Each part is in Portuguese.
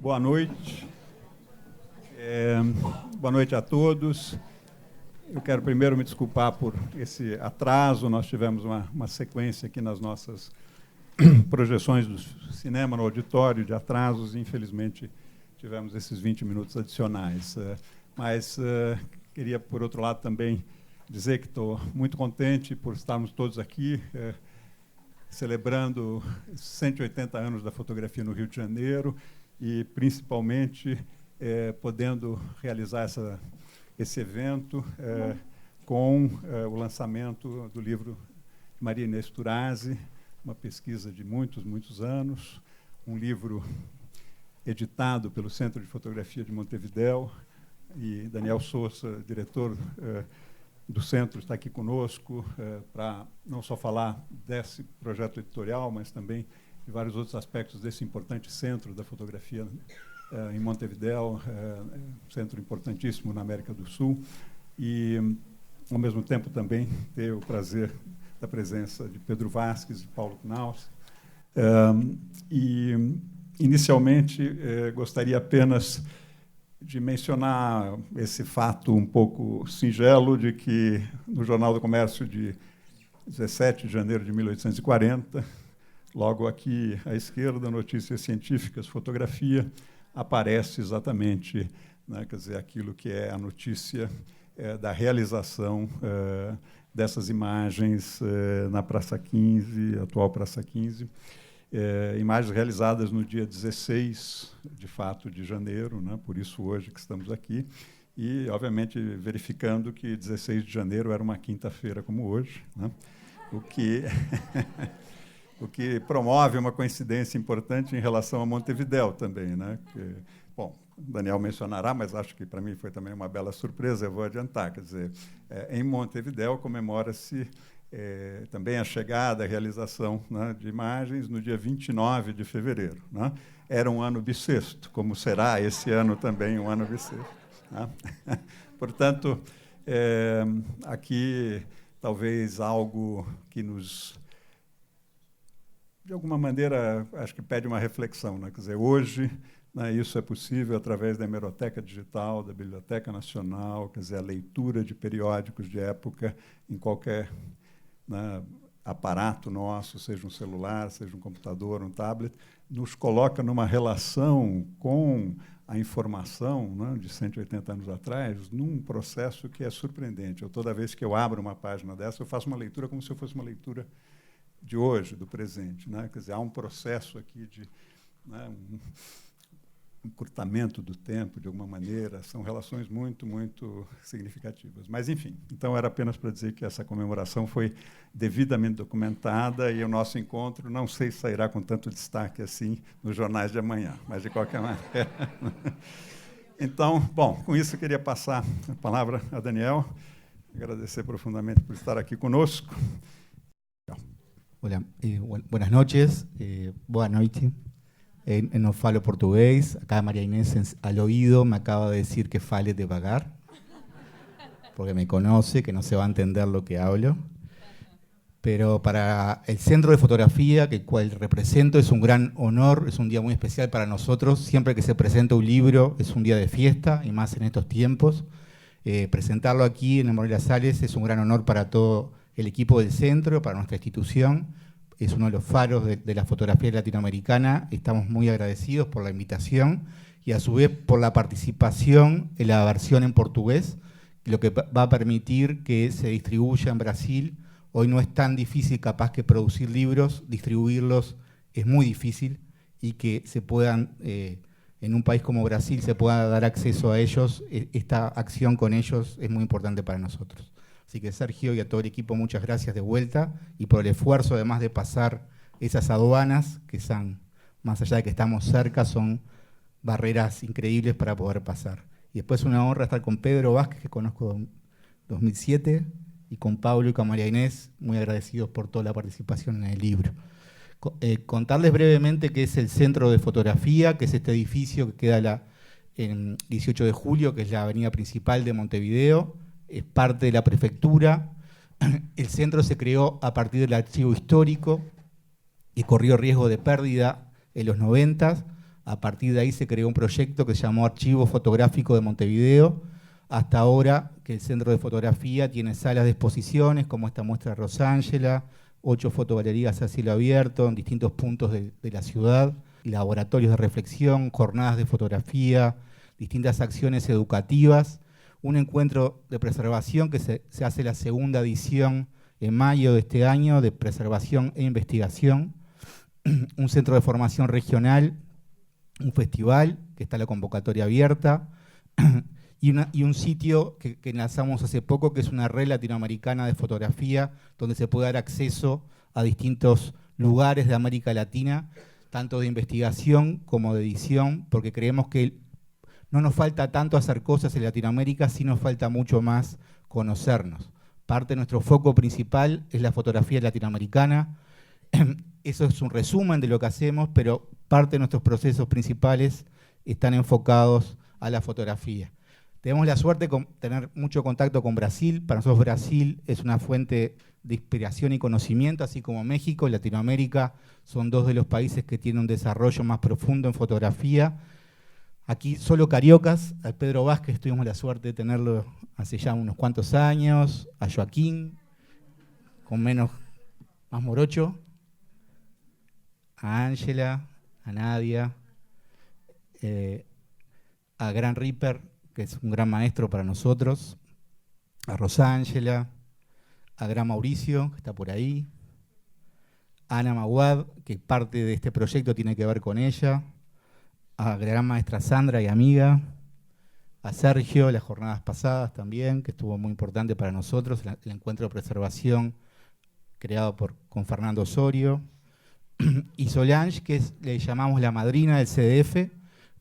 Boa noite. Boa noite a todos. Eu quero primeiro me desculpar por esse atraso. Nós tivemos uma sequência aqui nas nossas projeções do cinema no auditório de atrasos e, infelizmente, tivemos esses 20 minutos adicionais. Mas queria, por outro lado, também dizer que estou muito contente por estarmos todos aqui celebrando 180 anos da fotografia no Rio de Janeiro e, principalmente, podendo realizar esse evento com o lançamento do livro Maria Inês Turazi, uma pesquisa de muitos anos, um livro editado pelo Centro de Fotografia de Montevidéu, e Daniel Souza, diretor do Centro, está aqui conosco para não só falar desse projeto editorial, mas também de vários outros aspectos desse importante centro da fotografia em Montevidéu, centro importantíssimo na América do Sul, e, ao mesmo tempo, também ter o prazer da presença de Pedro Vasques e Paulo Knaus. Inicialmente, gostaria apenas de mencionar esse fato um pouco singelo de que, no Jornal do Comércio de 17 de janeiro de 1840, logo aqui à esquerda, Notícias Científicas, Fotografia, aparece exatamente, né, quer dizer, aquilo que é a notícia da realização dessas imagens na Praça 15, atual Praça 15, imagens realizadas no dia 16, de fato, de janeiro, né, por isso hoje que estamos aqui, e, obviamente, verificando que 16 de janeiro era uma quinta-feira como hoje, né, o que promove uma coincidência importante em relação a Montevidéu também, né? Que, bom, o Daniel mencionará, mas acho que para mim foi também uma bela surpresa, eu vou adiantar. Quer dizer, em Montevidéu comemora-se também a chegada, a realização, né, de imagens no dia 29 de fevereiro. Né? Era um ano bissexto, como será esse ano também um ano bissexto. Né? Portanto, aqui talvez algo que nos, de alguma maneira, acho que pede uma reflexão. Né? Quer dizer, hoje, né, isso é possível através da hemeroteca digital, da Biblioteca Nacional, quer dizer, a leitura de periódicos de época em qualquer, né, aparato nosso, seja um celular, seja um computador, um tablet, nos coloca numa relação com a informação, né, de 180 anos atrás, num processo que é surpreendente. Toda vez que eu abro uma página dessa, eu faço uma leitura como se eu fosse uma leitura de hoje, do presente. Né? Quer dizer, há um processo aqui de, né, um encurtamento do tempo, de alguma maneira, são relações muito significativas. Mas, enfim, então era apenas para dizer que essa comemoração foi devidamente documentada e o nosso encontro, não sei se sairá com tanto destaque assim nos jornais de amanhã, mas, de qualquer maneira. Então, bom, com isso eu queria passar a palavra a Daniel, agradecer profundamente por estar aqui conosco. Hola, buenas noches, boa noite. No falo portugués. Acá María Inés al oído me acaba de decir que fale devagar, porque me conoce, que no se va a entender lo que hablo. Pero para el Centro de Fotografía, que cual represento, es un gran honor, es un día muy especial para nosotros. Siempre que se presenta un libro es un día de fiesta, y más en estos tiempos. Presentarlo aquí en el Moreira Salles es un gran honor para todo el equipo del centro, para nuestra institución. Es uno de los faros de la fotografía latinoamericana. Estamos muy agradecidos por la invitación y, a su vez, por la participación en la versión en portugués, lo que va a permitir que se distribuya en Brasil. Hoy no es tan difícil capaz que producir libros, distribuirlos es muy difícil, y que se puedan, en un país como Brasil, se pueda dar acceso a ellos. Esta acción con ellos es muy importante para nosotros. Así que, Sergio, y a todo el equipo, muchas gracias de vuelta, y por el esfuerzo, además de pasar esas aduanas, que son, más allá de que estamos cerca, son barreras increíbles para poder pasar. Y después una honra estar con Pedro Vázquez, que conozco en 2007, y con Pablo y con María Inés, muy agradecidos por toda la participación en el libro. Contarles brevemente qué es el Centro de Fotografía, que es este edificio que queda en 18 de julio, que es la avenida principal de Montevideo. Es parte de la prefectura. El centro se creó a partir del archivo histórico y corrió riesgo de pérdida en los 90, A partir de ahí se creó un proyecto que se llamó Archivo Fotográfico de Montevideo. Hasta ahora que el Centro de Fotografía tiene salas de exposiciones, como esta muestra de Rosángela, 8 fotogalerías a cielo abierto en distintos puntos de la ciudad, laboratorios de reflexión, jornadas de fotografía, distintas acciones educativas, un encuentro de preservación que se hace la segunda edición en mayo de este año, de preservación e investigación, un centro de formación regional, un festival, que está la convocatoria abierta, y un sitio que lanzamos hace poco, que es una red latinoamericana de fotografía, donde se puede dar acceso a distintos lugares de América Latina, tanto de investigación como de edición, porque creemos que no nos falta tanto hacer cosas en Latinoamérica, sino nos falta mucho más conocernos. Parte de nuestro foco principal es la fotografía latinoamericana. Eso es un resumen de lo que hacemos, pero parte de nuestros procesos principales están enfocados a la fotografía. Tenemos la suerte de tener mucho contacto con Brasil. Para nosotros Brasil es una fuente de inspiración y conocimiento, así como México y Latinoamérica son dos de los países que tienen un desarrollo más profundo en fotografía. Aquí solo cariocas, a Pedro Vázquez tuvimos la suerte de tenerlo hace ya unos cuantos años, a Joaquín, con más morocho, a Ángela, a Nadia, a Gran Ripper, que es un gran maestro para nosotros, a Rosángela, a Gran Mauricio, que está por ahí, a Ana Maguad, que parte de este proyecto tiene que ver con ella, a gran maestra Sandra y amiga, a Sergio, las jornadas pasadas también, que estuvo muy importante para nosotros, el encuentro de preservación creado con Fernando Osorio, y Solange, que le llamamos la madrina del CDF.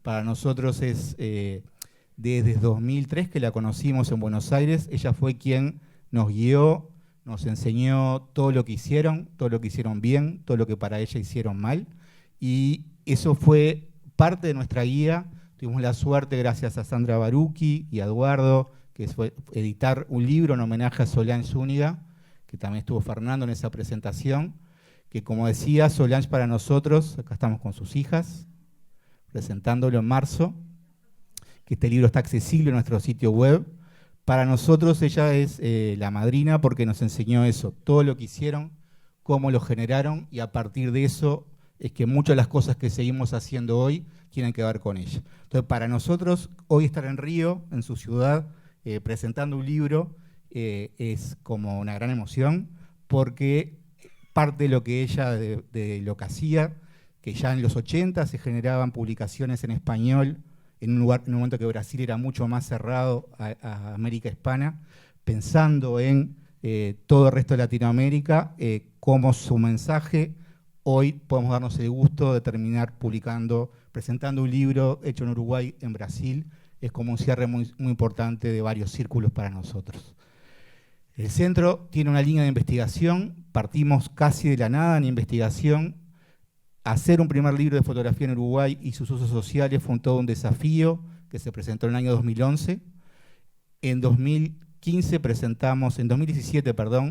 Para nosotros es desde 2003 que la conocimos en Buenos Aires. Ella fue quien nos guió, nos enseñó todo lo que hicieron bien, todo lo que para ella hicieron mal, y eso fue parte de nuestra guía. Tuvimos la suerte, gracias a Sandra Barucchi y a Eduardo, que fue editar un libro en homenaje a Solange Zúñiga, que también estuvo Fernando en esa presentación, que como decía, Solange para nosotros, acá estamos con sus hijas, presentándolo en marzo, que este libro está accesible en nuestro sitio web. Para nosotros ella es la madrina porque nos enseñó eso, todo lo que hicieron, cómo lo generaron, y a partir de eso es que muchas de las cosas que seguimos haciendo hoy tienen que ver con ella. Entonces, para nosotros, hoy estar en Río, en su ciudad, presentando un libro, es como una gran emoción, porque parte de lo que ella, de lo que hacía, que ya en los 80 se generaban publicaciones en español, en un momento que Brasil era mucho más cerrado a América Hispana, pensando en todo el resto de Latinoamérica, cómo su mensaje. Hoy podemos darnos el gusto de terminar presentando un libro hecho en Uruguay, en Brasil. Es como un cierre muy, muy importante de varios círculos para nosotros. El centro tiene una línea de investigación, partimos casi de la nada en investigación. Hacer un primer libro de fotografía en Uruguay y sus usos sociales fue todo un desafío que se presentó en el año 2011. En 2017,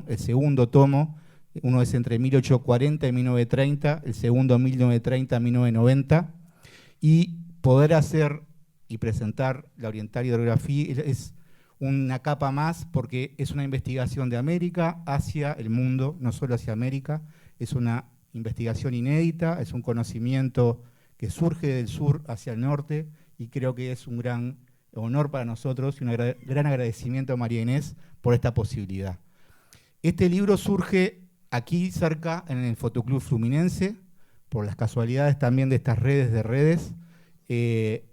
el segundo tomo. Uno es entre 1840 y 1930, el segundo 1930 a 1990, y poder hacer y presentar la Oriental Hidrografía es una capa más, porque es una investigación de América hacia el mundo, no solo hacia América. Es una investigación inédita, es un conocimiento que surge del sur hacia el norte, y creo que es un gran honor para nosotros y un gran agradecimiento a María Inés por esta posibilidad. Este libro surge aquí cerca, en el Fotoclub Fluminense, por las casualidades también de estas redes.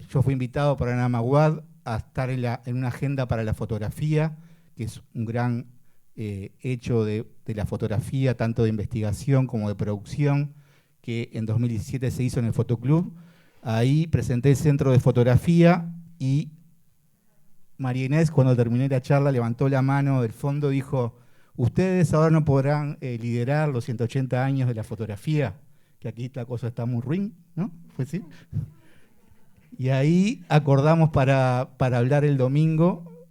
Yo fui invitado por Ana Maguad a estar en una agenda para la fotografía, que es un gran hecho de la fotografía, tanto de investigación como de producción, que en 2017 se hizo en el Fotoclub. Ahí presenté el centro de fotografía y María Inés, cuando terminé la charla, levantó la mano del fondo y dijo: ustedes ahora no podrán liderar los 180 años de la fotografía, que aquí la cosa está muy ruin, ¿no? ¿Fue así? Y ahí acordamos para hablar el domingo,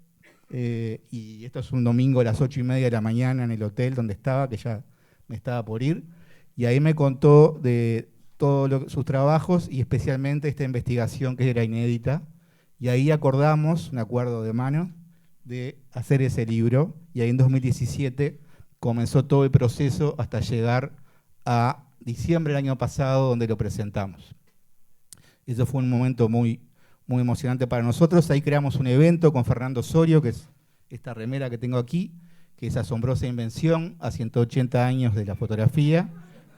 y esto es un domingo a las 8:30 de la mañana en el hotel donde estaba, que ya me estaba por ir, y ahí me contó de todos sus trabajos y especialmente esta investigación que era inédita. Y ahí acordamos, un acuerdo de mano, de hacer ese libro. Y ahí en 2017 comenzó todo el proceso hasta llegar a diciembre del año pasado, donde lo presentamos. Eso fue un momento muy emocionante para nosotros. Ahí creamos un evento con Fernando Osorio, que es esta remera que tengo aquí, que es Asombrosa Invención, a 180 años de la fotografía.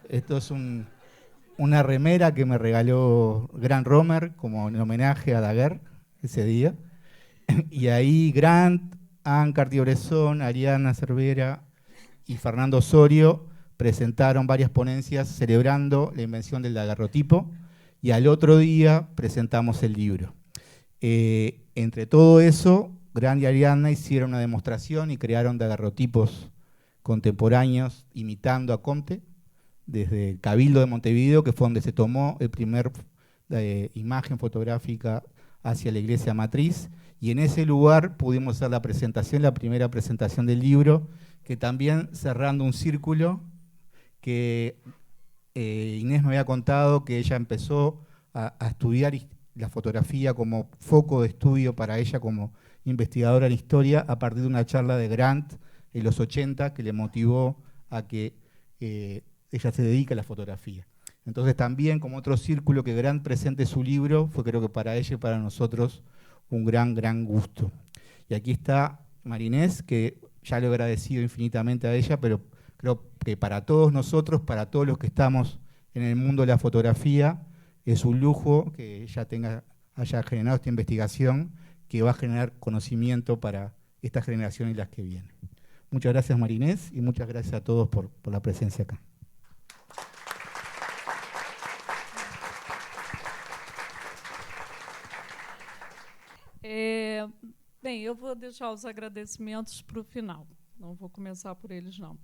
Esto es una remera que me regaló Grant Romer como en homenaje a Daguerre ese día. Y ahí Grant, Anne Cartier-Bresson, Ariana Cervera y Fernando Osorio presentaron varias ponencias celebrando la invención del daguerrotipo, y al otro día presentamos el libro. Entre todo eso, Grant y Ariana hicieron una demostración y crearon daguerrotipos contemporáneos imitando a Comte, desde el Cabildo de Montevideo, que fue donde se tomó el primer imagen fotográfica hacia la iglesia matriz, y en ese lugar pudimos hacer la presentación, la primera presentación del libro, que también cerrando un círculo que Inés me había contado que ella empezó a estudiar la fotografía como foco de estudio para ella como investigadora en historia a partir de una charla de Grant en los 80 que le motivó a que ella se dedique a la fotografía. Entonces también como otro círculo que Grant presente su libro fue, creo que para ella y para nosotros, un gran gusto. Y aquí está Marinés, que ya le he agradecido infinitamente a ella, pero creo que para todos nosotros, para todos los que estamos en el mundo de la fotografía, es un lujo que ella haya generado esta investigación que va a generar conocimiento para esta generación y las que vienen. Muchas gracias, Marinés, y muchas gracias a todos por la presencia acá. Bem, eu vou deixar os agradecimentos para o final. Não vou começar por eles, não.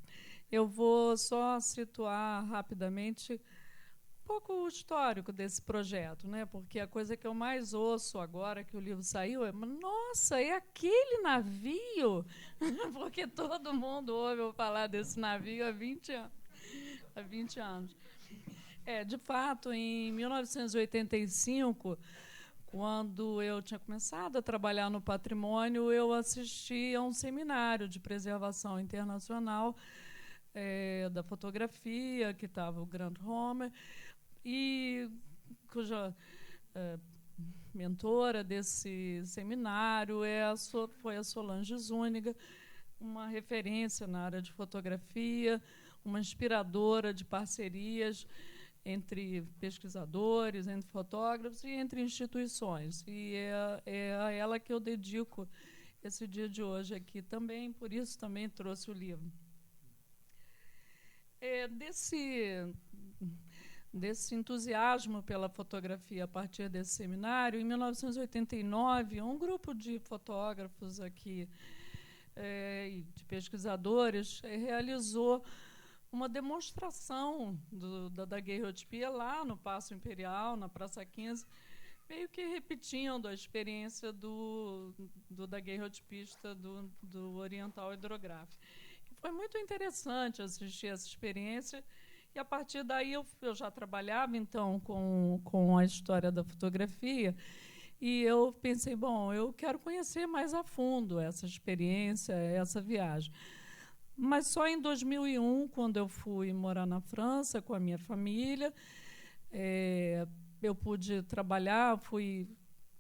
Eu vou só situar rapidamente um pouco o histórico desse projeto, né? Porque a coisa que eu mais ouço agora que o livro saiu é: nossa, é aquele navio? Porque todo mundo ouve eu falar desse navio há 20 anos. Há 20 anos. De fato, em 1985, quando eu tinha começado a trabalhar no patrimônio, eu assisti a um seminário de preservação internacional da fotografia, que estava o Grant Romer, e cuja mentora desse seminário foi a Solange Zúñiga, uma referência na área de fotografia, uma inspiradora de parcerias entre pesquisadores, entre fotógrafos e entre instituições. E é a ela que eu dedico esse dia de hoje aqui também, por isso também trouxe o livro. Desse entusiasmo pela fotografia a partir desse seminário, em 1989, um grupo de fotógrafos aqui e de pesquisadores realizou uma demonstração da daguerreotipia lá no Paço Imperial, na Praça 15, meio que repetindo a experiência do daguerreotipista do Oriental Hidrográfico. Foi muito interessante assistir essa experiência, e a partir daí eu já trabalhava então com a história da fotografia, e eu pensei, bom, eu quero conhecer mais a fundo essa experiência, essa viagem. Mas só em 2001, quando eu fui morar na França com a minha família, eu pude trabalhar, fui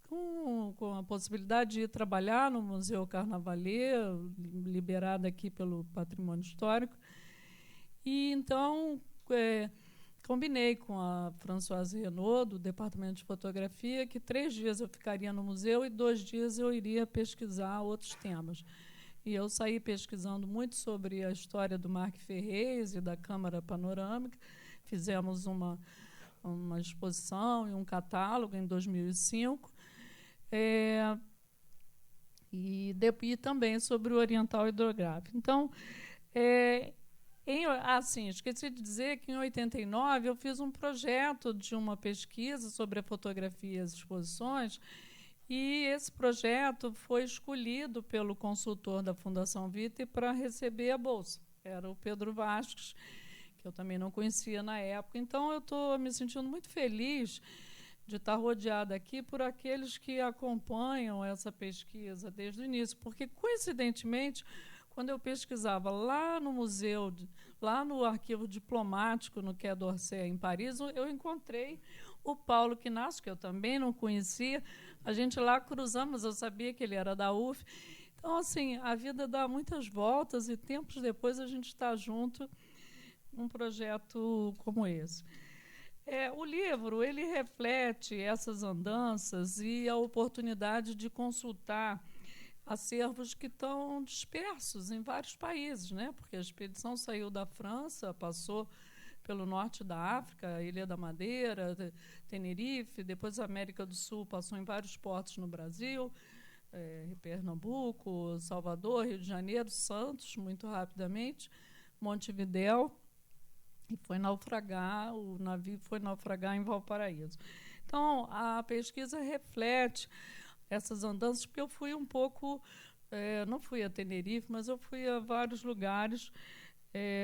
com a possibilidade de ir trabalhar no Museu Carnavalet, liberada aqui pelo Patrimônio Histórico. E, então, combinei com a Françoise Renaud, do Departamento de Fotografia, que 3 dias eu ficaria no museu e 2 dias eu iria pesquisar outros temas. E eu saí pesquisando muito sobre a história do Marc Ferrez e da Câmara Panorâmica. Fizemos uma exposição e um catálogo em 2005. E também sobre o Oriental Hidrográfico. Então, esqueci de dizer que, em 89, eu fiz um projeto de uma pesquisa sobre a fotografia e as exposições, e esse projeto foi escolhido pelo consultor da Fundação Vitae para receber a bolsa. Era o Pedro Vasques, que que eu também não conhecia na época. Então, eu estou me sentindo muito feliz de estar rodeada aqui por aqueles que acompanham essa pesquisa desde o início, porque, coincidentemente, quando eu pesquisava lá no museu, lá no arquivo diplomático, no Quai d'Orsay, em Paris, eu encontrei o Paulo Chinasco, que eu também não conhecia. A gente lá cruzamos, eu sabia que ele era da UF. Então, assim, a vida dá muitas voltas e tempos depois a gente está junto num projeto como esse. O livro, ele reflete essas andanças e a oportunidade de consultar acervos que estão dispersos em vários países, né? Porque a expedição saiu da França, passou pelo norte da África, Ilha da Madeira, Tenerife, depois a América do Sul, passou em vários portos no Brasil, Pernambuco, Salvador, Rio de Janeiro, Santos, muito rapidamente, Montevidéu, e foi naufragar, o navio foi naufragar em Valparaíso. Então, a pesquisa reflete essas andanças, porque eu fui um pouco, não fui a Tenerife, mas eu fui a vários lugares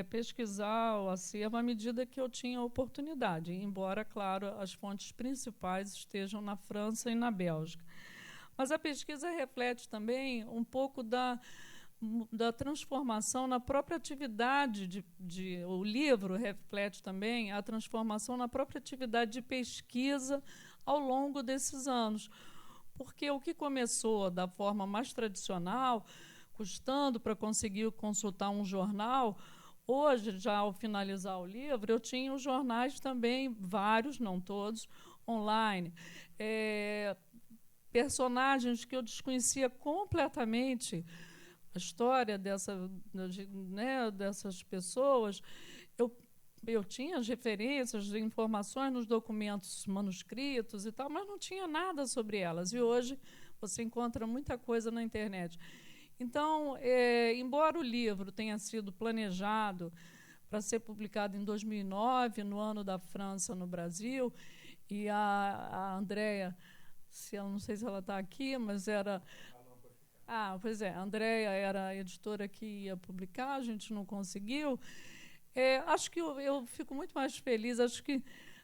pesquisar o acervo à medida que eu tinha oportunidade, embora, claro, as fontes principais estejam na França e na Bélgica. Mas a pesquisa reflete também um pouco da transformação na própria atividade o livro reflete também a transformação na própria atividade de pesquisa ao longo desses anos. Porque o que começou da forma mais tradicional, custando para conseguir consultar um jornal, hoje, já ao finalizar o livro, eu tinha os jornais também, vários, não todos, online. Personagens que eu desconhecia completamente a história dessas pessoas. Eu tinha as referências, as informações nos documentos manuscritos e tal, mas não tinha nada sobre elas. E hoje você encontra muita coisa na internet. Então, embora o livro tenha sido planejado para ser publicado em 2009, no ano da França no Brasil, e a Andréia, não sei se ela está aqui, mas era... pois é, a Andréia era a editora que ia publicar, a gente não conseguiu. Acho que eu fico muito mais feliz, acho que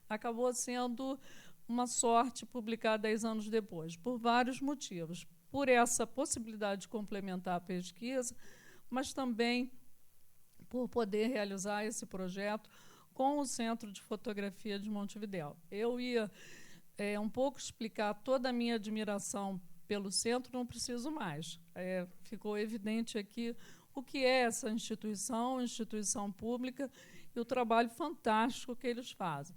acabou sendo uma sorte publicar 10 anos depois, por vários motivos. Por essa possibilidade de complementar a pesquisa, mas também por poder realizar esse projeto com o Centro de Fotografia de Montevidéu. Eu ia um pouco explicar toda a minha admiração pelo centro, não preciso mais. Ficou evidente aqui o que é essa instituição pública, e o trabalho fantástico que eles fazem.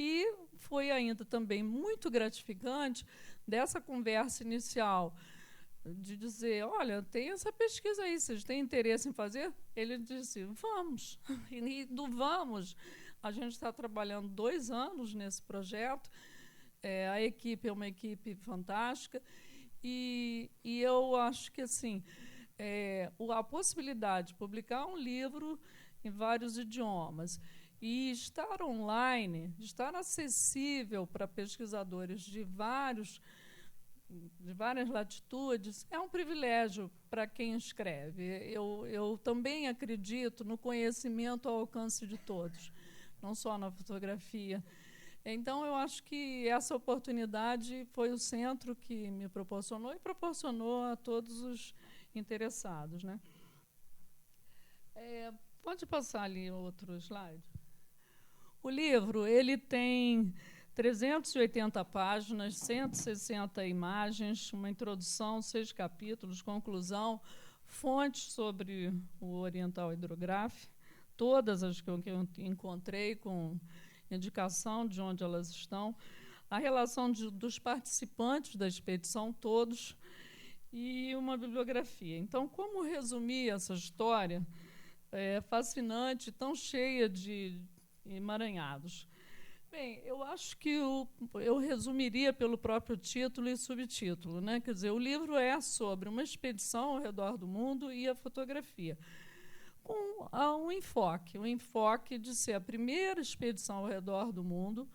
E foi ainda também muito gratificante dessa conversa inicial, de dizer, olha, tem essa pesquisa aí, vocês têm interesse em fazer? Ele disse, vamos. E do vamos, a gente está trabalhando 2 anos nesse projeto, a equipe é uma equipe fantástica, e eu acho que, assim, a possibilidade de publicar um livro em vários idiomas e estar online, estar acessível para pesquisadores de várias latitudes, é um privilégio para quem escreve. Eu também acredito no conhecimento ao alcance de todos, não só na fotografia. Então, eu acho que essa oportunidade foi o centro que me proporcionou e proporcionou a todos os interessados, né? Pode passar ali outro slide. O livro ele tem 380 páginas, 160 imagens, uma introdução, 6 capítulos, conclusão, fontes sobre o Oriental Hydrograph, todas as que eu encontrei com indicação de onde elas estão, a relação dos participantes da expedição, todos, e uma bibliografia. Então, como resumir essa história fascinante, tão cheia de emaranhados? Bem, eu acho que eu resumiria pelo próprio título e subtítulo, né? Quer dizer, o livro é sobre uma expedição ao redor do mundo e a fotografia, com um enfoque de ser a primeira expedição ao redor do mundo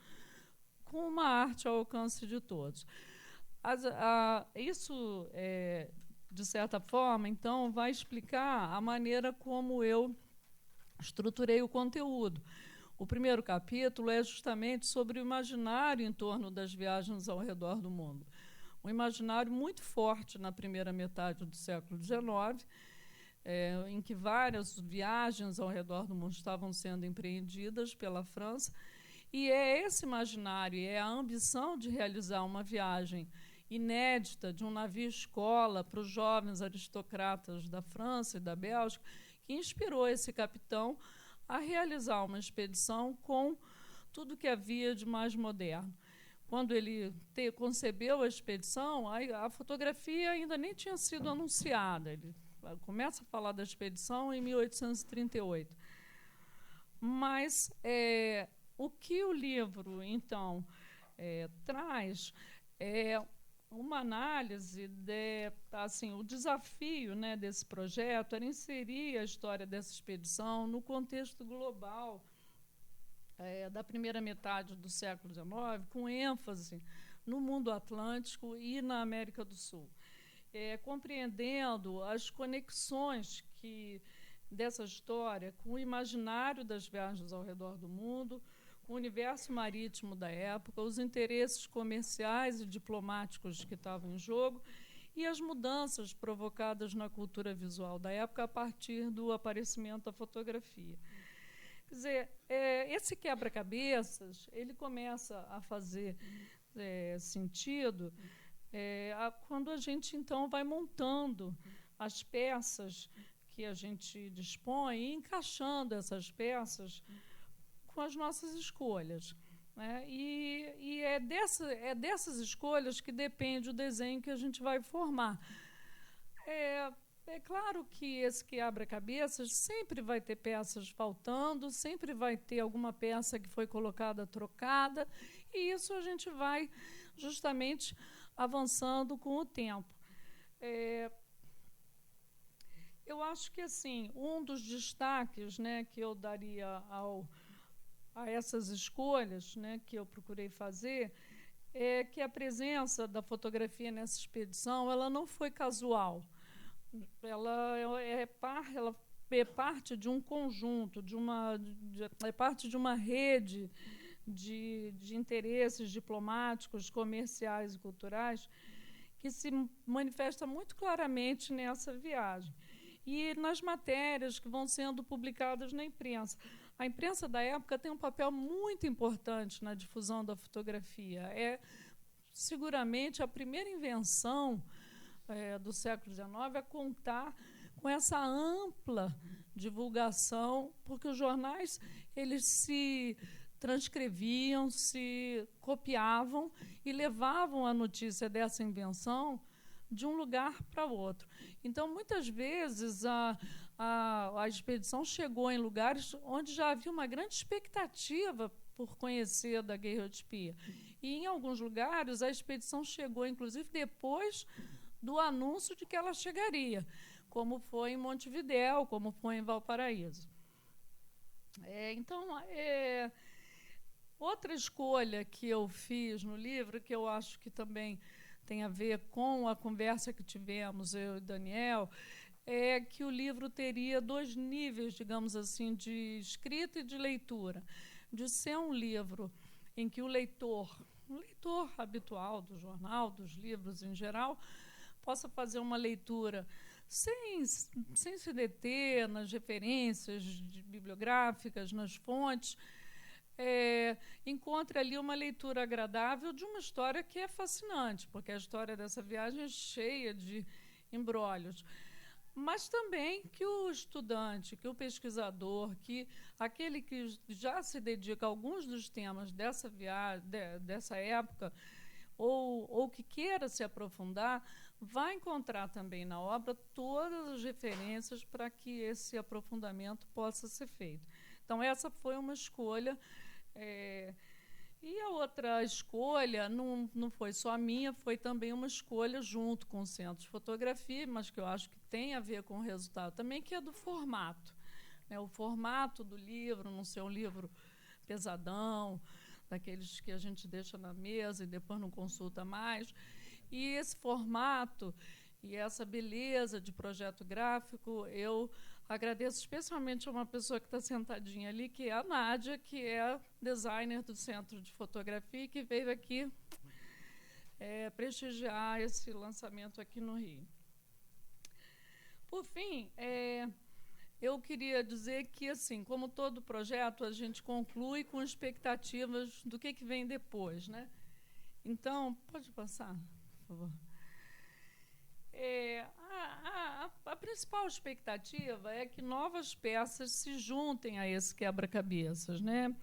com uma arte ao alcance de todos. Isso, de certa forma, então, vai explicar a maneira como eu estruturei o conteúdo. O primeiro capítulo é justamente sobre o imaginário em torno das viagens ao redor do mundo. Um imaginário muito forte na primeira metade do século XIX, em que várias viagens ao redor do mundo estavam sendo empreendidas pela França, e é esse imaginário, é a ambição de realizar uma viagem inédita de um navio-escola para os jovens aristocratas da França e da Bélgica, que inspirou esse capitão a realizar uma expedição com tudo que havia de mais moderno. Quando ele concebeu a expedição, a fotografia ainda nem tinha sido anunciada. Ele começa a falar da expedição em 1838. Mas o que o livro, então, traz é uma análise o desafio, né, desse projeto era inserir a história dessa expedição no contexto global da primeira metade do século XIX, com ênfase no mundo atlântico e na América do Sul, compreendendo as conexões dessa história com o imaginário das viagens ao redor do mundo, com o universo marítimo da época, os interesses comerciais e diplomáticos que estavam em jogo e as mudanças provocadas na cultura visual da época a partir do aparecimento da fotografia. Quer dizer, esse quebra-cabeças ele começa a fazer sentido quando a gente, então, vai montando as peças que a gente dispõe e encaixando essas peças com as nossas escolhas, né? E é dessas escolhas que depende o desenho que a gente vai formar. É claro que esse quebra-cabeças sempre vai ter peças faltando, sempre vai ter alguma peça que foi colocada trocada, e isso a gente vai justamente avançando com o tempo. Eu acho que assim, um dos destaques, né, que eu daria a essas escolhas, né, que eu procurei fazer, é que a presença da fotografia nessa expedição ela não foi casual. Ela é parte de um conjunto, é parte de uma rede de interesses diplomáticos, comerciais e culturais que se manifesta muito claramente nessa viagem. E nas matérias que vão sendo publicadas na imprensa. A imprensa da época tem um papel muito importante na difusão da fotografia. É seguramente a primeira invenção do século XIX a contar com essa ampla divulgação, porque os jornais eles se transcreviam, se copiavam e levavam a notícia dessa invenção de um lugar para outro. Então, muitas vezes, a expedição chegou em lugares onde já havia uma grande expectativa por conhecer da daguerreotipia. E, em alguns lugares, a expedição chegou, inclusive, depois do anúncio de que ela chegaria, como foi em Montevidéu, como foi em Valparaíso. Outra escolha que eu fiz no livro, que eu acho que também tem a ver com a conversa que tivemos, eu e Daniel, é que o livro teria dois níveis, digamos assim, de escrita e de leitura. De ser um livro em que um leitor habitual do jornal, dos livros em geral, possa fazer uma leitura sem se deter nas referências bibliográficas, nas fontes, encontre ali uma leitura agradável de uma história que é fascinante, porque a história dessa viagem é cheia de embrólios. Mas também que o estudante, que o pesquisador, que aquele que já se dedica a alguns dos temas dessa viagem, dessa época, ou que queira se aprofundar, vai encontrar também na obra todas as referências para que esse aprofundamento possa ser feito. Então, essa foi uma escolha. E a outra escolha não foi só minha, foi também uma escolha junto com o Centro de Fotografia, mas que eu acho que tem a ver com o resultado também, que é do formato. O formato do livro, não ser um livro pesadão, daqueles que a gente deixa na mesa e depois não consulta mais. E esse formato e essa beleza de projeto gráfico eu Agradeço especialmente a uma pessoa que está sentadinha ali, que é a Nádia, que é designer do Centro de Fotografia, que veio aqui prestigiar esse lançamento aqui no Rio. Por fim, eu queria dizer que, assim, como todo projeto, a gente conclui com expectativas do que vem depois, né? Então, pode passar, por favor. A principal expectativa é que novas peças se juntem a esse quebra-cabeças, né?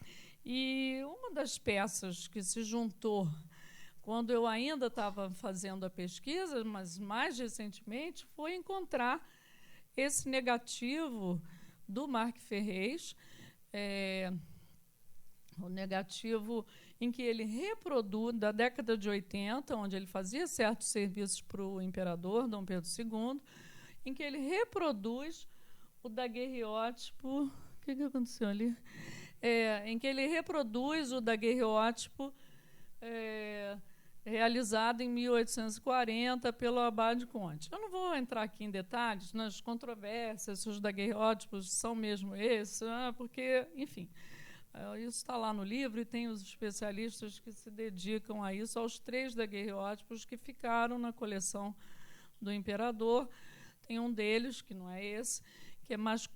E uma das peças que se juntou quando eu ainda estava fazendo a pesquisa, mas mais recentemente, foi encontrar esse negativo do Mark Ferrez, o negativo em que ele reproduz, da década de 80, onde ele fazia certos serviços para o imperador, Dom Pedro II, em que ele reproduz o daguerreótipo... O que aconteceu ali? Em que ele reproduz o daguerreótipo realizado em 1840 pelo Abade Conte. Eu não vou entrar aqui em detalhes nas controvérsias, se os daguerreótipos são mesmo esses, porque, enfim... Isso está lá no livro e tem os especialistas que se dedicam a isso, aos 3 daguerreótipos que ficaram na coleção do imperador. Tem um deles, que não é esse, que é mais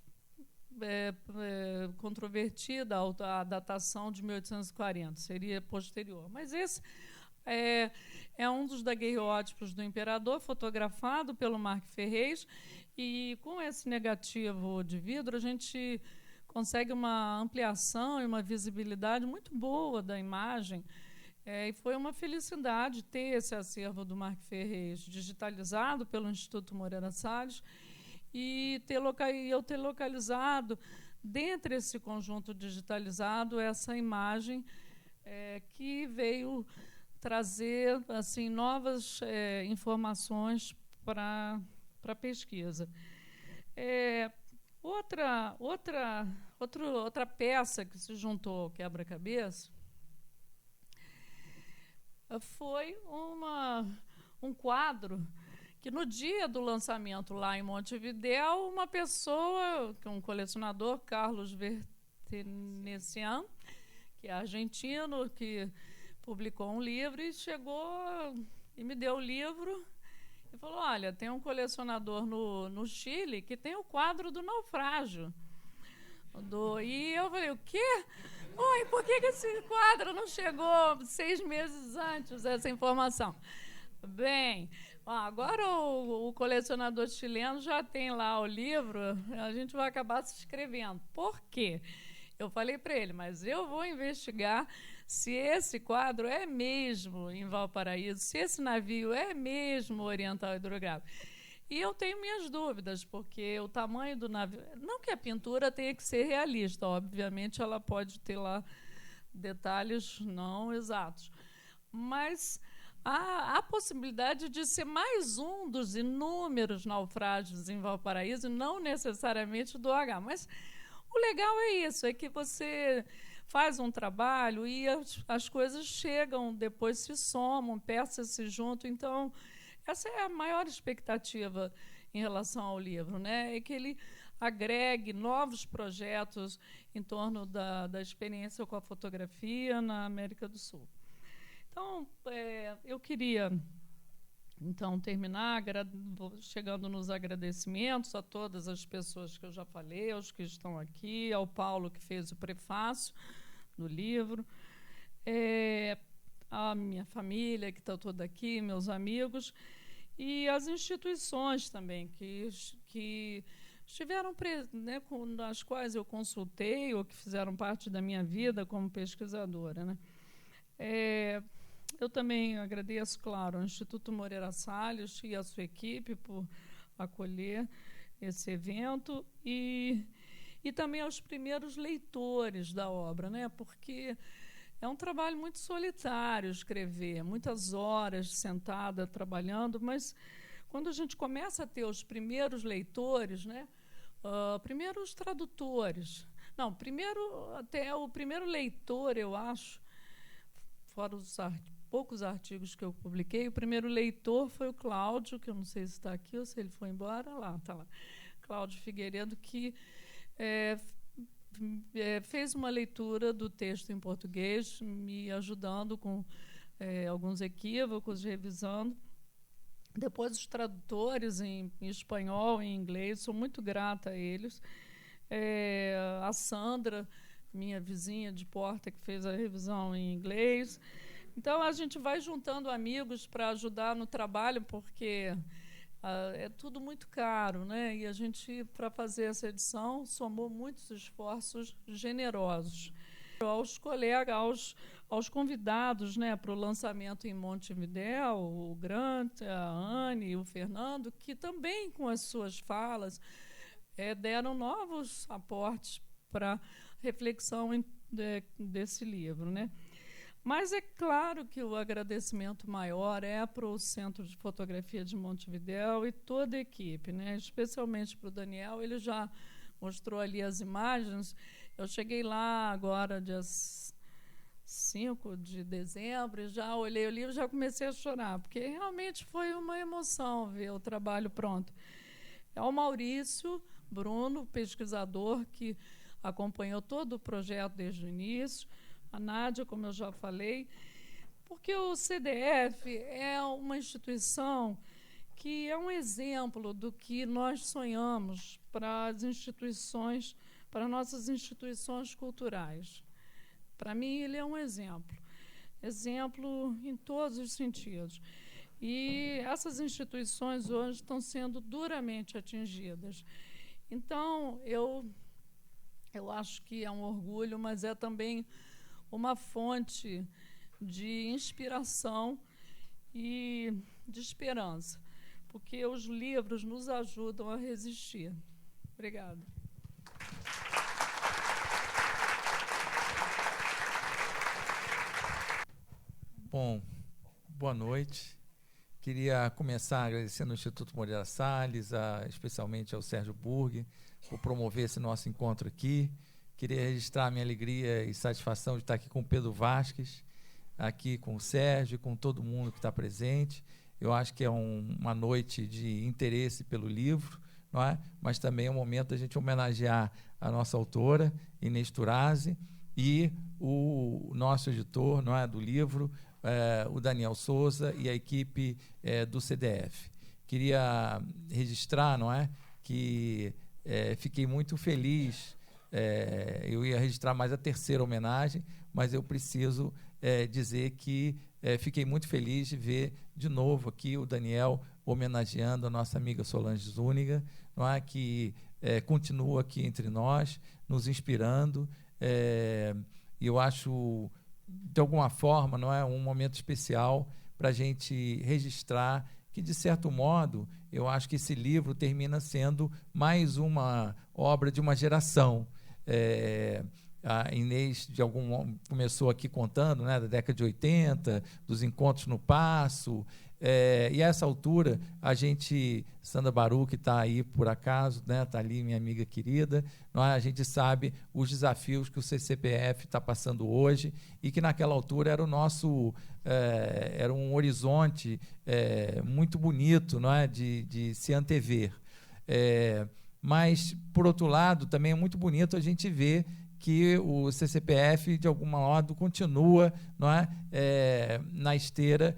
controvertida, a datação de 1840, seria posterior. Mas esse é um dos daguerreótipos do imperador, fotografado pelo Mark Ferrez, e com esse negativo de vidro a gente consegue uma ampliação e uma visibilidade muito boa da imagem. E foi uma felicidade ter esse acervo do Mark Ferrez digitalizado pelo Instituto Moreira Salles e eu ter localizado, dentre esse conjunto digitalizado, essa imagem que veio trazer assim, novas informações para a pesquisa. Outra peça que se juntou ao quebra-cabeça foi um quadro que, no dia do lançamento lá em Montevidéu, uma pessoa, um colecionador, Carlos Vertenecian, que é argentino, que publicou um livro e chegou e me deu o livro. E falou, olha, tem um colecionador no Chile que tem o quadro do naufrágio. E eu falei, o quê? Oi, por que esse quadro não chegou 6 meses antes, essa informação? Bem, agora o colecionador chileno já tem lá o livro, a gente vai acabar se inscrevendo. Por quê? Eu falei para ele, mas eu vou investigar se esse quadro é mesmo em Valparaíso, se esse navio é mesmo oriental hidrográfico. E eu tenho minhas dúvidas, porque o tamanho do navio... Não que a pintura tenha que ser realista, obviamente ela pode ter lá detalhes não exatos, mas há a possibilidade de ser mais um dos inúmeros naufrágios em Valparaíso, não necessariamente do H. Mas o legal é isso, é que você faz um trabalho e as coisas chegam, depois se somam, peças se juntam. Então, essa é a maior expectativa em relação ao livro, né? É que ele agregue novos projetos em torno da experiência com a fotografia na América do Sul. Então, eu queria, então, terminar chegando nos agradecimentos a todas as pessoas que eu já falei, aos que estão aqui, ao Paulo, que fez o prefácio do livro, a minha família, que está toda aqui, meus amigos, e as instituições também, que estiveram, né, nas quais eu consultei ou que fizeram parte da minha vida como pesquisadora, né? Eu também agradeço, claro, ao Instituto Moreira Salles e a sua equipe por acolher esse evento e também aos primeiros leitores da obra, né? Porque é um trabalho muito solitário escrever, muitas horas sentada trabalhando, mas quando a gente começa a ter os primeiros leitores, né? Primeiro os tradutores. Não, até o primeiro leitor, eu acho, fora os poucos artigos que eu publiquei, o primeiro leitor foi o Cláudio, que eu não sei se está aqui ou se ele foi embora. Está lá. Cláudio Figueiredo, que fez uma leitura do texto em português, me ajudando com alguns equívocos, revisando. Depois, os tradutores em espanhol, em inglês, sou muito grata a eles. A Sandra, minha vizinha de porta, que fez a revisão em inglês. Então, a gente vai juntando amigos para ajudar no trabalho, porque é tudo muito caro, né? E a gente, para fazer essa edição, somou muitos esforços generosos. Aos colegas, aos convidados, né, para o lançamento em Montevidéu, o Grant, a Anne, o Fernando, que também, com as suas falas, deram novos aportes para a reflexão desse livro, né? Mas é claro que o agradecimento maior é para o Centro de Fotografia de Montevidéu e toda a equipe, né? Especialmente para o Daniel, ele já mostrou ali as imagens. Eu cheguei lá agora, dia 5 de dezembro, e já olhei o livro e já comecei a chorar, porque realmente foi uma emoção ver o trabalho pronto. É o Maurício Bruno, pesquisador, que acompanhou todo o projeto desde o início, a Nádia, como eu já falei, porque o CDF é uma instituição que é um exemplo do que nós sonhamos para as instituições, para nossas instituições culturais. Para mim, ele é um exemplo em todos os sentidos. E essas instituições hoje estão sendo duramente atingidas. Então, eu acho que é um orgulho, mas é também uma fonte de inspiração e de esperança, porque os livros nos ajudam a resistir. Obrigada. Bom, boa noite. Queria começar agradecendo ao Instituto Moreira Salles, especialmente ao Sérgio Burg, por promover esse nosso encontro aqui. Queria registrar a minha alegria e satisfação de estar aqui com o Pedro Vasques, aqui com o Sérgio, com todo mundo que está presente. Eu acho que é uma noite de interesse pelo livro, não é? Mas também é um momento da gente homenagear a nossa autora, Inês Turazi, e o nosso editor, não é, do livro, o Daniel Souza, e a equipe do CDF. Queria registrar, não é, que fiquei muito feliz. Eu ia registrar mais a terceira homenagem, mas eu preciso dizer que fiquei muito feliz de ver de novo aqui o Daniel homenageando a nossa amiga Solange Zúñiga, não é, que continua aqui entre nós, nos inspirando. E eu acho, de alguma forma, não é, um momento especial para a gente registrar que, de certo modo, eu acho que esse livro termina sendo mais uma obra de uma geração. A Inês começou aqui contando, né, da década de 80, dos encontros no Paço, e a essa altura a gente, Sandra Baru, que está aí por acaso, né, está ali, minha amiga querida, a gente sabe os desafios que o CCPF está passando hoje e que naquela altura era era um horizonte muito bonito, não é, de se antever. Mas, por outro lado, também é muito bonito a gente ver que o CCPF, de algum modo, continua, não é, na esteira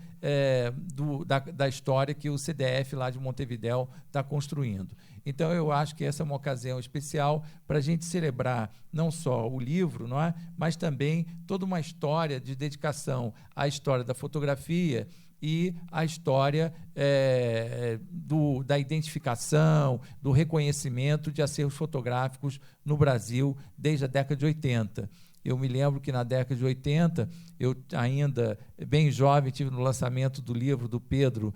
da história que o CDF lá de Montevidéu está construindo. Então, eu acho que essa é uma ocasião especial para a gente celebrar não só o livro, não é, mas também toda uma história de dedicação à história da fotografia e a história da identificação, do reconhecimento de acervos fotográficos no Brasil desde a década de 80. Eu me lembro que na década de 80, eu ainda bem jovem, tive no lançamento do livro do Pedro,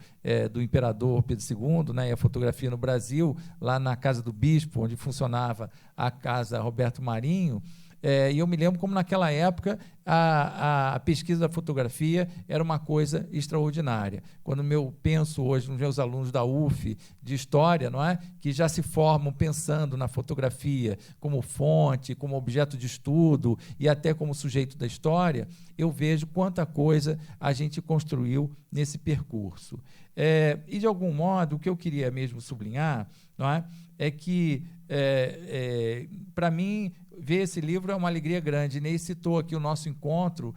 do Imperador Pedro II, né, e a fotografia no Brasil, lá na Casa do Bispo, onde funcionava a Casa Roberto Marinho. E eu me lembro como, naquela época, a pesquisa da fotografia era uma coisa extraordinária. Quando eu penso hoje nos meus alunos da UF de História, não é? Que já se formam pensando na fotografia como fonte, como objeto de estudo e até como sujeito da história, eu vejo quanta coisa a gente construiu nesse percurso. E, de algum modo, o que eu queria mesmo sublinhar, não é que, para mim, ver esse livro é uma alegria grande. Inês citou aqui o nosso encontro,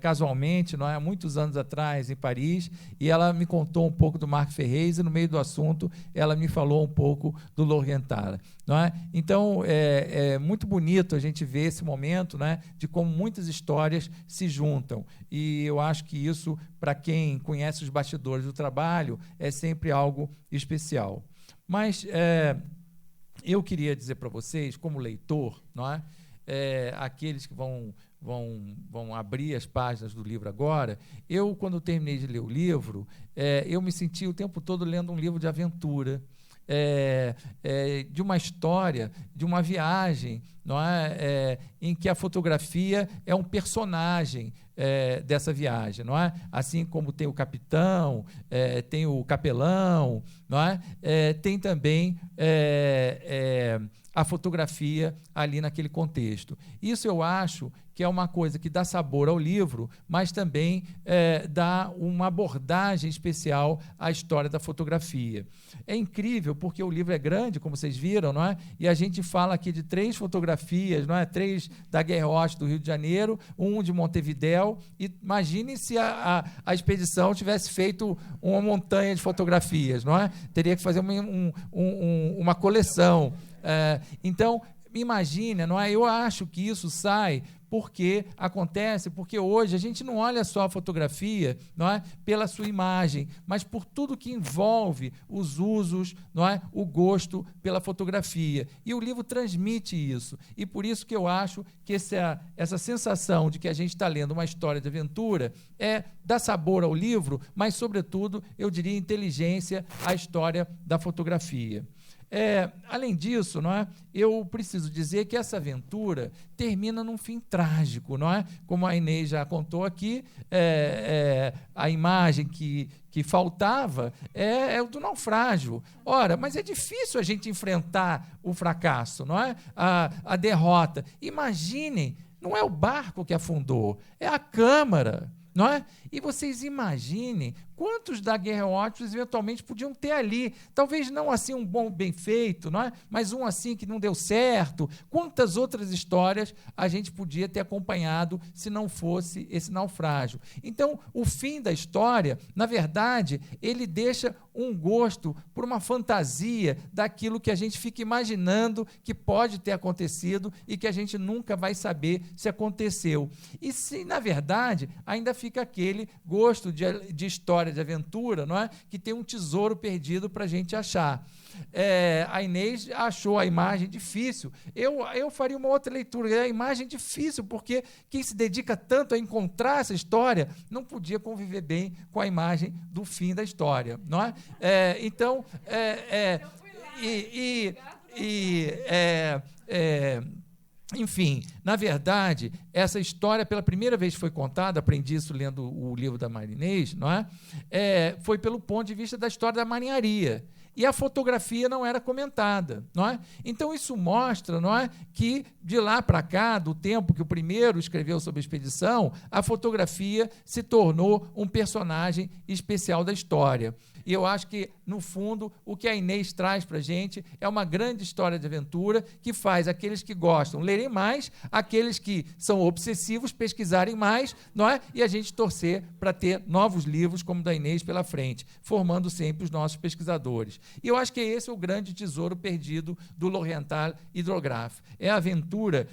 casualmente, não é? Há muitos anos atrás, em Paris, e ela me contou um pouco do Marc Ferrez, e no meio do assunto ela me falou um pouco do Lorienthaler, não é? Então, é muito bonito a gente ver esse momento, né, de como muitas histórias se juntam, e eu acho que isso, para quem conhece os bastidores do trabalho, é sempre algo especial. Mas eu queria dizer para vocês, como leitor, não é? Aqueles que vão abrir as páginas do livro agora, eu, quando terminei de ler o livro, eu me senti o tempo todo lendo um livro de aventura, de uma história, de uma viagem, não é? Em que a fotografia é um personagem dessa viagem, não é? Assim como tem o capitão, tem o capelão, não é? Tem também a fotografia ali naquele contexto. Isso eu acho que é uma coisa que dá sabor ao livro, mas também dá uma abordagem especial à história da fotografia. É incrível, porque o livro é grande, como vocês viram, não é? E a gente fala aqui de 3 fotografias, não é? 3 da Guerrote do Rio de Janeiro, 1 de Montevidéu, e imagine se a expedição tivesse feito uma montanha de fotografias, não é? Teria que fazer uma coleção. Então, imagina, não é? Eu acho que isso sai porque hoje a gente não olha só a fotografia, não é, pela sua imagem, mas por tudo que envolve os usos, não é, o gosto pela fotografia. E o livro transmite isso. E por isso que eu acho que essa sensação de que a gente está lendo uma história de aventura dá sabor ao livro, mas, sobretudo, eu diria inteligência à história da fotografia. Além disso, não é? Eu preciso dizer que essa aventura termina num fim trágico, não é? Como a Inês já contou aqui, a imagem que faltava é o do naufrágio. Ora, mas é difícil a gente enfrentar o fracasso, não é? A derrota. Imaginem, não é o barco que afundou, é a câmara, não é? E vocês imaginem quantos daguerreótipos eventualmente podiam ter ali. Talvez não assim um bem feito, não é? Mas um assim que não deu certo. Quantas outras histórias a gente podia ter acompanhado se não fosse esse naufrágio. Então, o fim da história, na verdade, ele deixa um gosto por uma fantasia daquilo que a gente fica imaginando que pode ter acontecido e que a gente nunca vai saber se aconteceu. E se, na verdade, ainda fica aquele gosto de história, de aventura, não é? Que tem um tesouro perdido para a gente achar. A Inês achou a imagem difícil. Eu faria uma outra leitura. É a imagem difícil, porque quem se dedica tanto a encontrar essa história não podia conviver bem com a imagem do fim da história, não é? Então, enfim, na verdade, essa história, pela primeira vez que foi contada, aprendi isso lendo o livro da Marinês, não é? Foi pelo ponto de vista da história da marinharia. E a fotografia não era comentada, não é? Então, isso mostra, não é, que de lá para cá, do tempo que o primeiro escreveu sobre a expedição, a fotografia se tornou um personagem especial da história. E eu acho que, no fundo, o que a Inês traz para a gente é uma grande história de aventura que faz aqueles que gostam lerem mais, aqueles que são obsessivos pesquisarem mais, não é? E a gente torcer para ter novos livros como o da Inês pela frente, formando sempre os nossos pesquisadores. E eu acho que esse é o grande tesouro perdido do Lorienthaler hidrográfico. É a aventura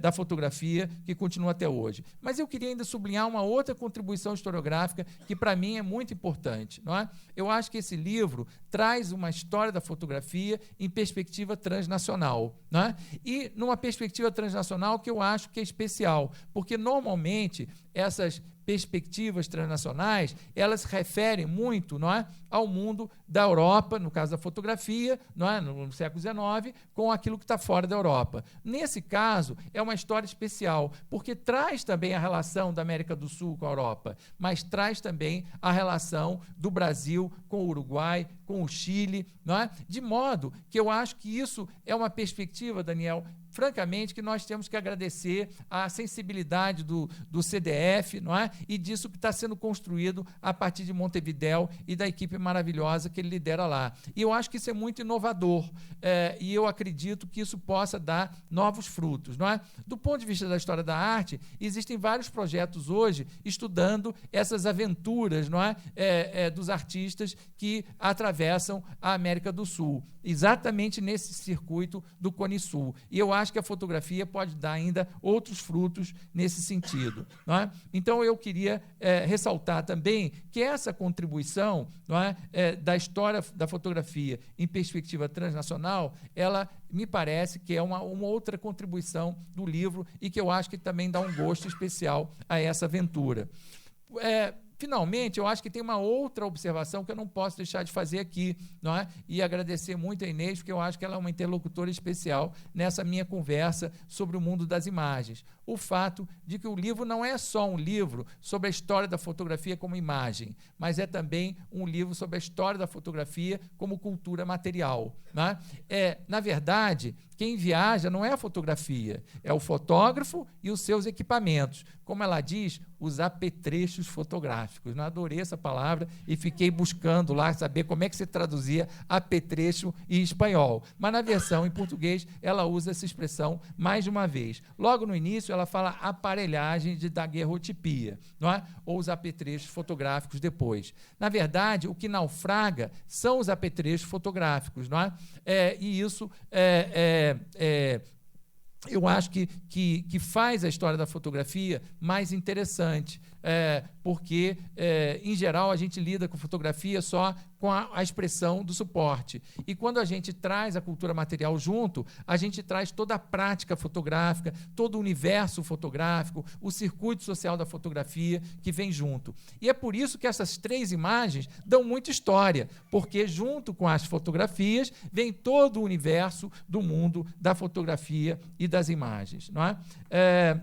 da fotografia que continua até hoje. Mas eu queria ainda sublinhar uma outra contribuição historiográfica que, para mim, é muito importante, não é? Eu acho que esse livro traz uma história da fotografia em perspectiva transnacional, né? E numa perspectiva transnacional que eu acho que é especial, porque normalmente essas perspectivas transnacionais, elas se referem muito, não é, ao mundo da Europa, no caso da fotografia, não é, no século XIX, com aquilo que está fora da Europa. Nesse caso, é uma história especial, porque traz também a relação da América do Sul com a Europa, mas traz também a relação do Brasil com o Uruguai, com o Chile, não é? De modo que eu acho que isso é uma perspectiva, Daniel, francamente, que nós temos que agradecer a sensibilidade do CDF, não é? E disso que está sendo construído a partir de Montevidéu e da equipe maravilhosa que ele lidera lá. E eu acho que isso é muito inovador, e eu acredito que isso possa dar novos frutos, não é? Do ponto de vista da história da arte, existem vários projetos hoje estudando essas aventuras, não é? Dos artistas que atravessam a América do Sul, exatamente nesse circuito do Cone Sul. E eu acho que a fotografia pode dar ainda outros frutos nesse sentido, não é? Então, eu queria ressaltar também que essa contribuição, não é, da história da fotografia em perspectiva transnacional, ela me parece que é uma outra contribuição do livro e que eu acho que também dá um gosto especial a essa aventura. Finalmente, eu acho que tem uma outra observação que eu não posso deixar de fazer aqui, não é? E agradecer muito a Inês, porque eu acho que ela é uma interlocutora especial nessa minha conversa sobre o mundo das imagens. O fato de que o livro não é só um livro sobre a história da fotografia como imagem, mas é também um livro sobre a história da fotografia como cultura material, não é? Na verdade, quem viaja não é a fotografia, é o fotógrafo e os seus equipamentos. Como ela diz, os apetrechos fotográficos. Eu adorei essa palavra e fiquei buscando lá saber como é que se traduzia apetrecho em espanhol. Mas na versão em português, ela usa essa expressão mais de uma vez. Logo no início, ela fala aparelhagem de daguerreotipia, não é? Ou os apetrechos fotográficos depois. Na verdade, o que naufraga são os apetrechos fotográficos, não é? E isso eu acho que faz a história da fotografia mais interessante, porque, em geral, a gente lida com fotografia só com a expressão do suporte. E quando a gente traz a cultura material junto, a gente traz toda a prática fotográfica, todo o universo fotográfico, o circuito social da fotografia que vem junto. E é por isso que essas 3 imagens dão muita história, porque junto com as fotografias vem todo o universo do mundo da fotografia e das imagens, não é?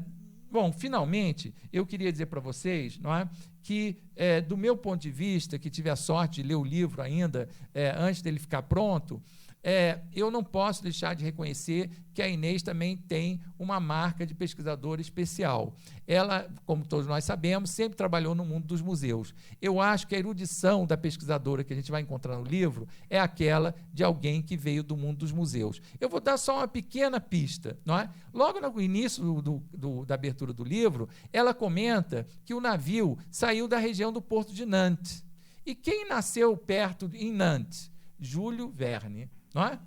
Bom, finalmente, eu queria dizer para vocês, não é, que, do meu ponto de vista, que tive a sorte de ler o livro ainda, antes dele ficar pronto, eu não posso deixar de reconhecer que a Inês também tem uma marca de pesquisadora especial. Ela, como todos nós sabemos, sempre trabalhou no mundo dos museus. Eu acho que a erudição da pesquisadora que a gente vai encontrar no livro é aquela de alguém que veio do mundo dos museus. Eu vou dar só uma pequena pista, não é? Logo no início da abertura do livro, ela comenta que o navio saiu da região do porto de Nantes. E quem nasceu perto em Nantes? Júlio Verne, não é?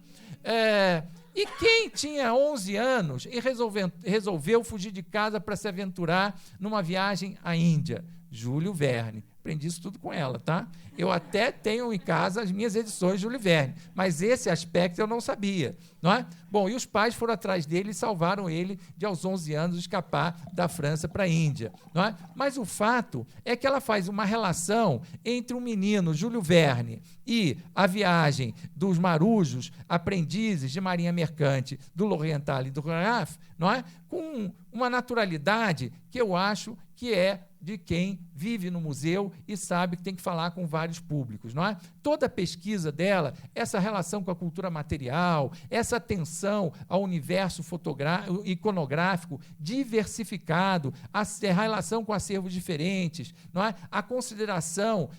E quem tinha 11 anos e resolveu fugir de casa para se aventurar numa viagem à Índia? Júlio Verne. Aprendi isso tudo com ela, tá? Eu até tenho em casa as minhas edições de Júlio Verne, mas esse aspecto eu não sabia, não é? Bom, e os pais foram atrás dele e salvaram ele de, aos 11 anos, escapar da França para a Índia, não é? Mas o fato é que ela faz uma relação entre o menino Júlio Verne e a viagem dos marujos, aprendizes de marinha mercante do Loriental e do Graf, não é? Com uma naturalidade que eu acho que é de quem vive no museu e sabe que tem que falar com vários públicos, não é? Toda a pesquisa dela, essa relação com a cultura material, essa atenção ao universo iconográfico diversificado, a relação com acervos diferentes, não é? A consideração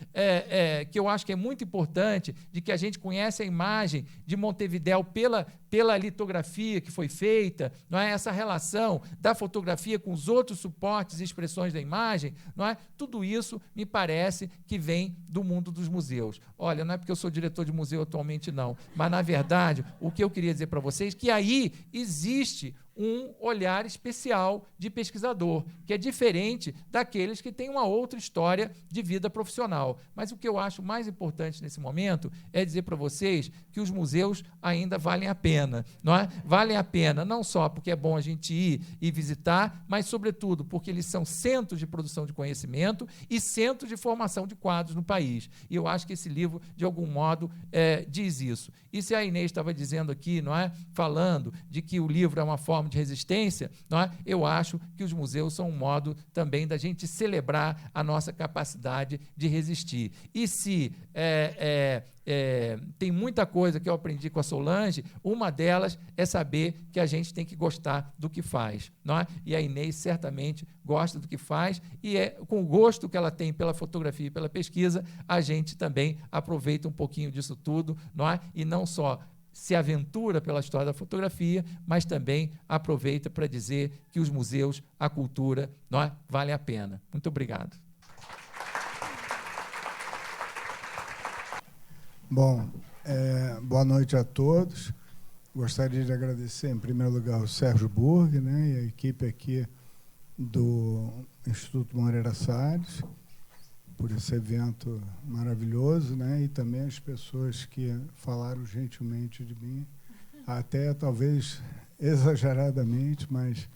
que eu acho que é muito importante de que a gente conhece a imagem de Montevidéu pela litografia que foi feita, não é? Essa relação da fotografia com os outros suportes e expressões da imagem, não é? Tudo isso me parece que vem do mundo dos museus. Olha, não é porque eu sou diretor de museu atualmente, não, mas, na verdade, o que eu queria dizer para vocês é que aí existe um olhar especial de pesquisador, que é diferente daqueles que têm uma outra história de vida profissional. Mas o que eu acho mais importante nesse momento é dizer para vocês que os museus ainda valem a pena, não é? Valem a pena não só porque é bom a gente ir e visitar, mas, sobretudo, porque eles são centros de produção de conhecimento e centros de formação de quadros no país. E eu acho que esse livro, de algum modo, diz isso. E se a Inês estava dizendo aqui, não é? Falando de que o livro é uma forma de resistência, não é? Eu acho que os museus são um modo também da gente celebrar a nossa capacidade de resistir. E se tem muita coisa que eu aprendi com a Solange, uma delas é saber que a gente tem que gostar do que faz, não é? E a Inês certamente gosta do que faz, e com o gosto que ela tem pela fotografia e pela pesquisa, a gente também aproveita um pouquinho disso tudo, não é? E não só se aventura pela história da fotografia, mas também aproveita para dizer que os museus, a cultura, não é? Vale a pena. Muito obrigado. Bom, boa noite a todos. Gostaria de agradecer, em primeiro lugar, ao Sérgio Burg, né, e a equipe aqui do Instituto Moreira Salles, por esse evento maravilhoso, né, e também as pessoas que falaram gentilmente de mim, até talvez exageradamente, mas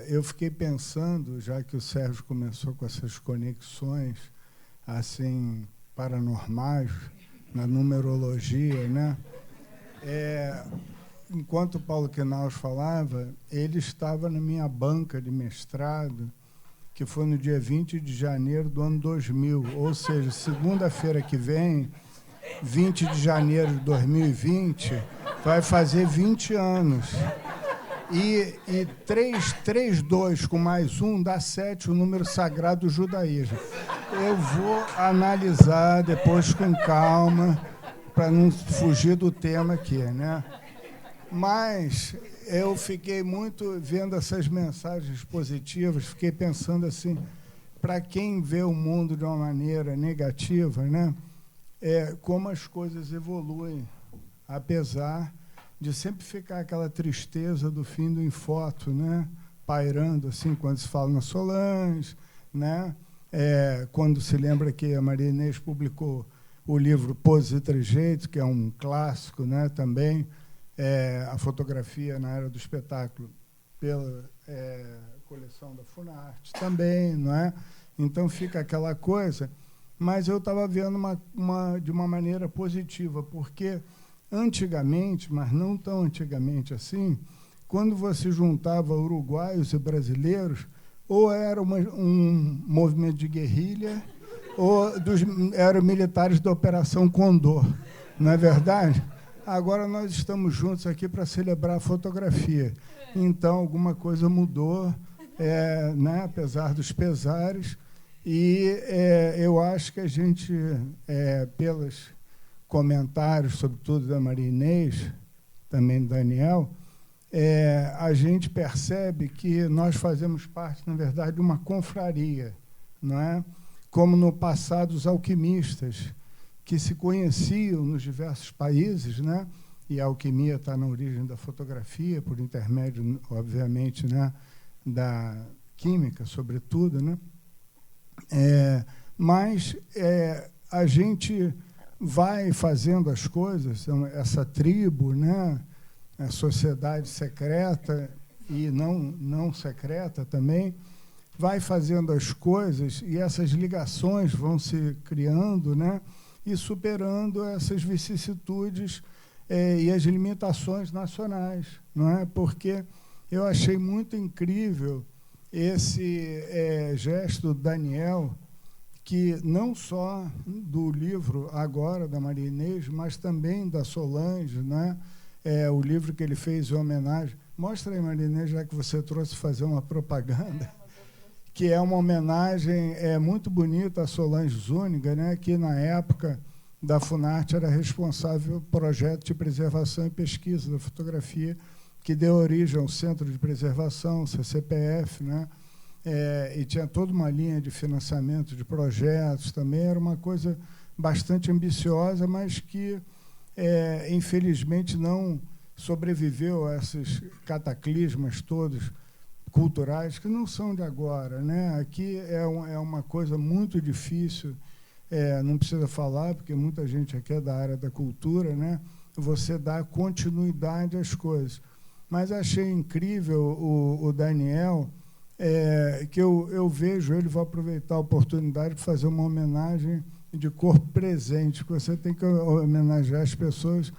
eu fiquei pensando, já que o Sérgio começou com essas conexões assim paranormais na numerologia, né? Enquanto o Paulo Quinaus falava, ele estava na minha banca de mestrado, que foi no dia 20 de janeiro do ano 2000, ou seja, segunda-feira que vem, 20 de janeiro de 2020, vai fazer 20 anos. E 332 com mais 1 dá 7, o número sagrado do judaísmo. Eu vou analisar depois com calma, para não fugir do tema aqui, né? Mas eu fiquei muito vendo essas mensagens positivas, fiquei pensando assim, para quem vê o mundo de uma maneira negativa, né? Como as coisas evoluem, apesar de sempre ficar aquela tristeza do fim do Infoto, né? Pairando assim quando se fala na Solange, né? Quando se lembra que a Maria Inês publicou o livro Poses e Trejeitos, que é um clássico, né? Também a fotografia na era do espetáculo pela coleção da Funarte também, não é? Então fica aquela coisa, mas eu estava vendo de uma maneira positiva, porque antigamente, mas não tão antigamente assim, quando você juntava uruguaios e brasileiros, ou era um movimento de guerrilha, ou eram militares da Operação Condor, não é verdade? Agora nós estamos juntos aqui para celebrar a fotografia. Então, alguma coisa mudou, né, apesar dos pesares, e eu acho que a gente, pelos comentários, sobretudo da Maria Inês, também do Daniel, a gente percebe que nós fazemos parte, na verdade, de uma confraria, não é? Como no passado os alquimistas, que se conheciam nos diversos países, né? E a alquimia está na origem da fotografia, por intermédio, obviamente, né, da química, sobretudo, né? Mas a gente vai fazendo as coisas, essa tribo, né, a sociedade secreta e não secreta também, vai fazendo as coisas e essas ligações vão se criando, né, e superando essas vicissitudes e as limitações nacionais, não é? Porque eu achei muito incrível esse gesto do Daniel, que não só do livro agora da Maria Inês, mas também da Solange, né? O livro que ele fez em homenagem. Mostra aí, Maria Inês, já que você trouxe fazer uma propaganda, que é uma homenagem muito bonita a Solange Zúñiga, né, que, na época da Funarte, era responsável pelo projeto de preservação e pesquisa da fotografia, que deu origem ao Centro de Preservação, CCPF, né, e tinha toda uma linha de financiamento de projetos também. Era uma coisa bastante ambiciosa, mas que, infelizmente, não sobreviveu a esses cataclismas todos culturais que não são de agora, né? Aqui é uma coisa muito difícil, não precisa falar, porque muita gente aqui é da área da cultura, né? Você dá continuidade às coisas. Mas achei incrível o Daniel, que eu vejo ele, vou aproveitar a oportunidade para fazer uma homenagem de corpo presente, que você tem que homenagear as pessoas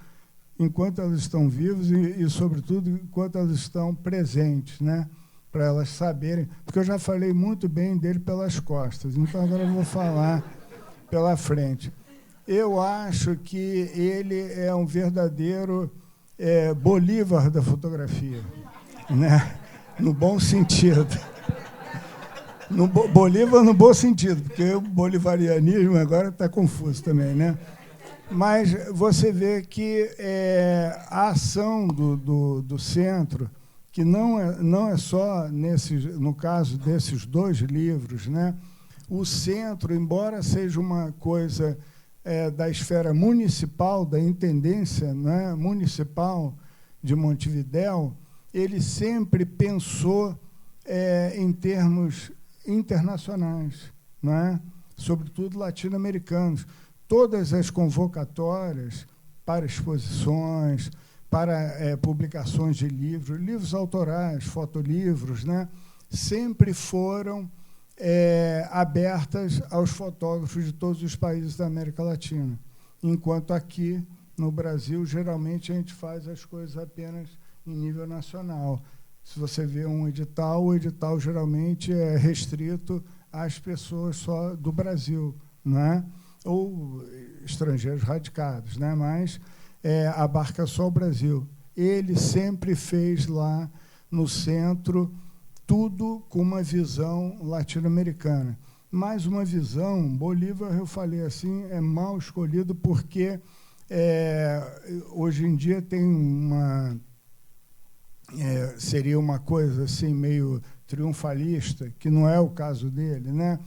enquanto elas estão vivas e, sobretudo, enquanto elas estão presentes, né? Para elas saberem, porque eu já falei muito bem dele pelas costas, então agora eu vou falar pela frente. Eu acho que ele é um verdadeiro Bolívar da fotografia, né? No bom sentido. Bolívar no bom sentido, porque o bolivarianismo agora está confuso também, né? Mas você vê que a ação do centro, que não é só no caso desses 2 livros, né? O centro, embora seja uma coisa da esfera municipal, da intendência, né, municipal de Montevidéu, ele sempre pensou em termos internacionais, né, sobretudo latino-americanos. Todas as convocatórias para exposições, para publicações de livros autorais, fotolivros, né, sempre foram abertas aos fotógrafos de todos os países da América Latina, enquanto aqui, no Brasil, geralmente a gente faz as coisas apenas em nível nacional. Se você vê um edital, o edital geralmente é restrito às pessoas só do Brasil, né? Ou estrangeiros radicados, né? Mas abarca só o Brasil. Ele sempre fez lá no centro tudo com uma visão latino-americana. Mais uma visão, Bolívar, eu falei assim, é mal escolhido porque hoje em dia tem seria uma coisa assim meio triunfalista, que não é o caso dele, né?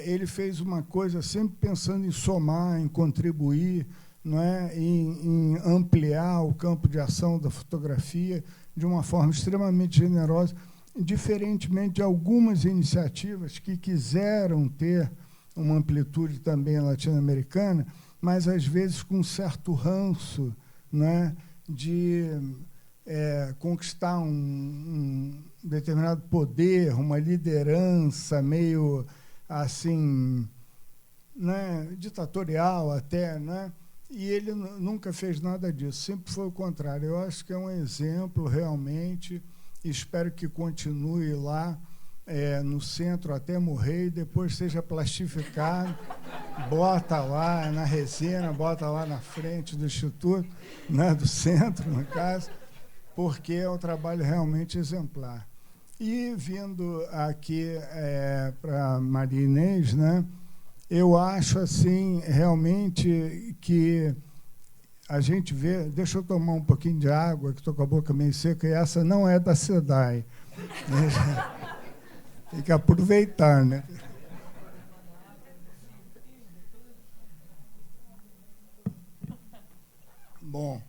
Ele fez uma coisa sempre pensando em somar, em contribuir, não é? em ampliar o campo de ação da fotografia de uma forma extremamente generosa, diferentemente de algumas iniciativas que quiseram ter uma amplitude também latino-americana, mas, às vezes, com um certo ranço, né, de conquistar um determinado poder, uma liderança meio assim, né, ditatorial até, né? E ele nunca fez nada disso, sempre foi o contrário. Eu acho que é um exemplo, realmente. Espero que continue lá no centro até morrer e depois seja plastificado, bota lá na resina, bota lá na frente do Instituto, né, do centro, no caso, porque é um trabalho realmente exemplar. E vindo aqui para Maria Inês, né, eu acho assim realmente que a gente vê... Deixa eu tomar um pouquinho de água, que estou com a boca meio seca, e essa não é da SEDAI. Tem que aproveitar, né? Bom,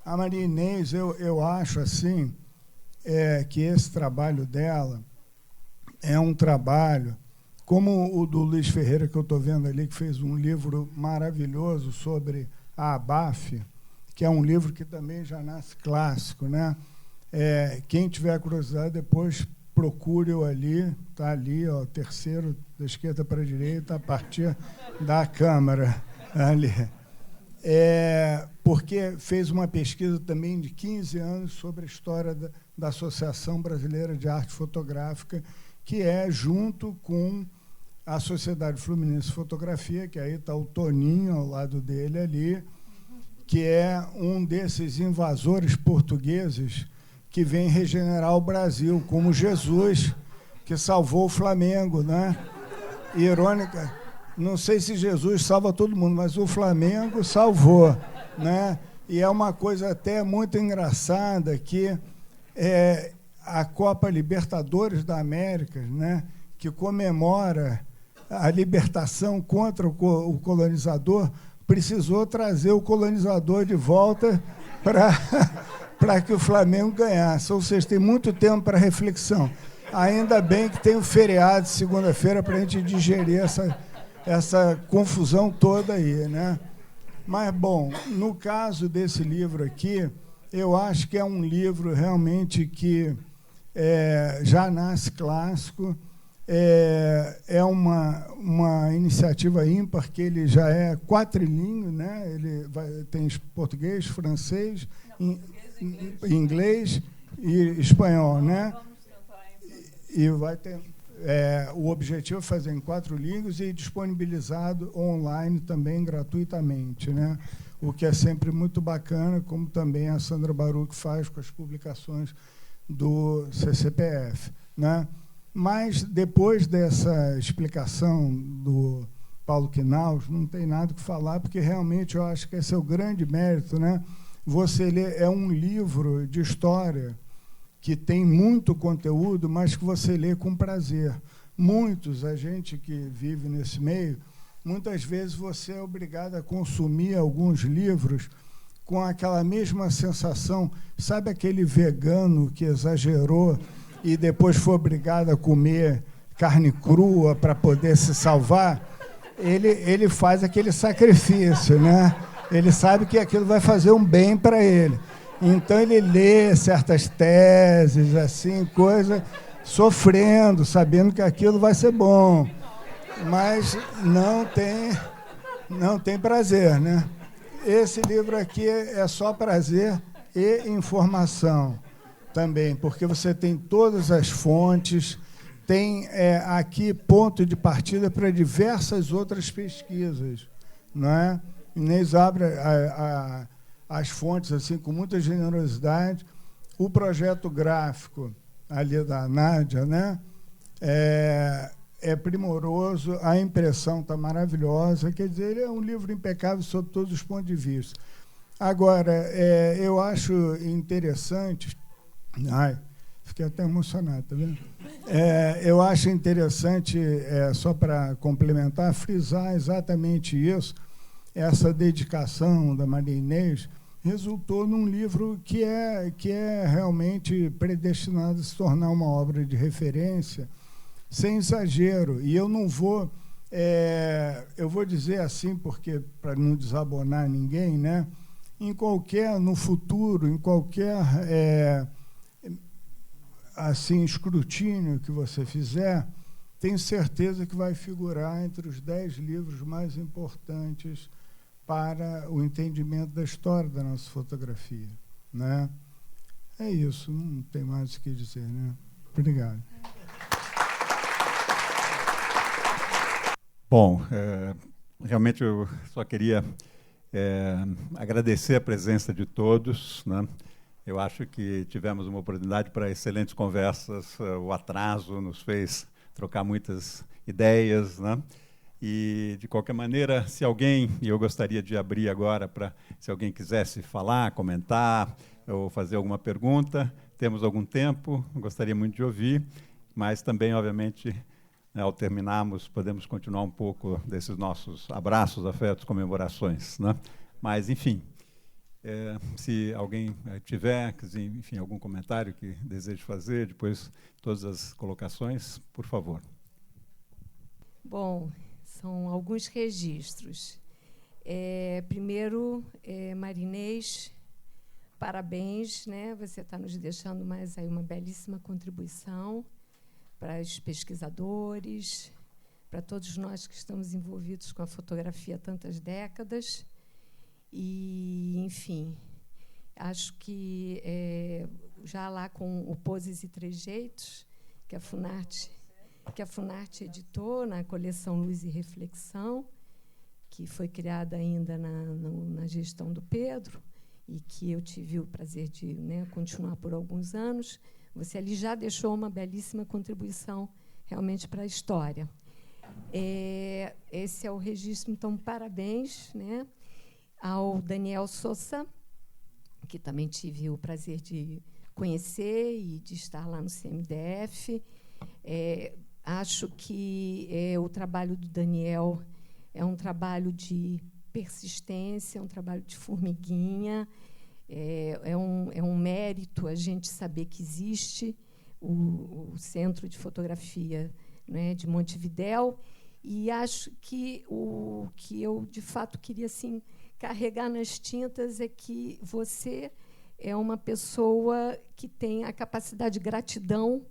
a Maria Inês, eu acho assim, que esse trabalho dela é um trabalho, como o do Luiz Ferreira, que eu estou vendo ali, que fez um livro maravilhoso sobre a ABAF, que é um livro que também já nasce clássico, né? Quem tiver curiosidade, depois procure-o ali, está ali, ó, terceiro, da esquerda para a direita, a partir da Câmara, ali. Porque fez uma pesquisa também de 15 anos sobre a história da Associação Brasileira de Arte Fotográfica, que é junto com a Sociedade Fluminense de Fotografia, que aí está o Toninho ao lado dele ali, que é um desses invasores portugueses que vem regenerar o Brasil, como Jesus, que salvou o Flamengo, né? Irônica, não sei se Jesus salva todo mundo, mas o Flamengo salvou, né? E é uma coisa até muito engraçada que a Copa Libertadores da América, né, que comemora a libertação contra o colonizador, precisou trazer o colonizador de volta para que o Flamengo ganhasse. Ou seja, tem muito tempo para reflexão. Ainda bem que tem o feriado de segunda-feira para a gente digerir essa confusão toda aí, né? Mas, bom, no caso desse livro aqui, eu acho que é um livro realmente que já nasce clássico, é uma iniciativa ímpar, que ele já é quadrilingue, né? Ele tem português, francês, inglês e espanhol, né? E vai ter... o objetivo é fazer em 4 línguas e disponibilizado online também gratuitamente, né? O que é sempre muito bacana, como também a Sandra Baruch faz com as publicações do CCPF, né? Mas, depois dessa explicação do Paulo Quinaus, não tem nada o que falar, porque realmente eu acho que esse é o grande mérito, né? Você lê, é um livro de história que tem muito conteúdo, mas que você lê com prazer. Muitos, a gente que vive nesse meio, muitas vezes você é obrigado a consumir alguns livros com aquela mesma sensação. Sabe aquele vegano que exagerou e depois foi obrigado a comer carne crua para poder se salvar? Ele faz aquele sacrifício, né? Ele sabe que aquilo vai fazer um bem para ele. Então, ele lê certas teses, assim, coisa, sofrendo, sabendo que aquilo vai ser bom, mas não tem prazer, né? Esse livro aqui é só prazer e informação também, porque você tem todas as fontes, tem aqui ponto de partida para diversas outras pesquisas, não é? Inês abre as fontes assim com muita generosidade. O projeto gráfico ali da Nádia, né, é primoroso, a impressão está maravilhosa, quer dizer, ele é um livro impecável sob todos os pontos de vista. Agora, eu acho interessante... Ai, fiquei até emocionado, tá vendo? Eu acho interessante, só para complementar, frisar exatamente isso. Essa dedicação da Maria Inês resultou num livro que é realmente predestinado a se tornar uma obra de referência, sem exagero. E eu não vou... eu vou dizer assim, porque para não desabonar ninguém, né? No futuro, em qualquer assim, escrutínio que você fizer, tenho certeza que vai figurar entre os 10 livros mais importantes para o entendimento da história da nossa fotografia, né? É isso, não tem mais o que dizer, né? Obrigado. Bom, realmente eu só queria agradecer a presença de todos, né? Eu acho que tivemos uma oportunidade para excelentes conversas, o atraso nos fez trocar muitas ideias, né? E, de qualquer maneira, se alguém, e eu gostaria de abrir agora para, se alguém quisesse falar, comentar ou fazer alguma pergunta, temos algum tempo, gostaria muito de ouvir, mas também, obviamente, né, ao terminarmos, podemos continuar um pouco desses nossos abraços, afetos, comemorações, né? Mas, enfim, se alguém tiver, enfim, algum comentário que deseje fazer, depois todas as colocações, por favor. Bom, são alguns registros. Primeiro, Maria Inês, parabéns, né? Você está nos deixando mais aí uma belíssima contribuição para os pesquisadores, para todos nós que estamos envolvidos com a fotografia há tantas décadas. E, enfim, acho que já lá com o Poses e Trejeitos, que a Funarte editou na coleção Luz e Reflexão, que foi criada ainda na gestão do Pedro, e que eu tive o prazer de, né, continuar por alguns anos. Você ali já deixou uma belíssima contribuição realmente para a história. Esse é o registro, então, parabéns, né, ao Daniel Sousa, que também tive o prazer de conhecer e de estar lá no CMDF. Acho que o trabalho do Daniel é um trabalho de persistência, é um trabalho de formiguinha. É um mérito a gente saber que existe o Centro de Fotografia, né, de Montevidéu, e acho que o que eu, de fato, queria assim, carregar nas tintas é que você é uma pessoa que tem a capacidade de gratidão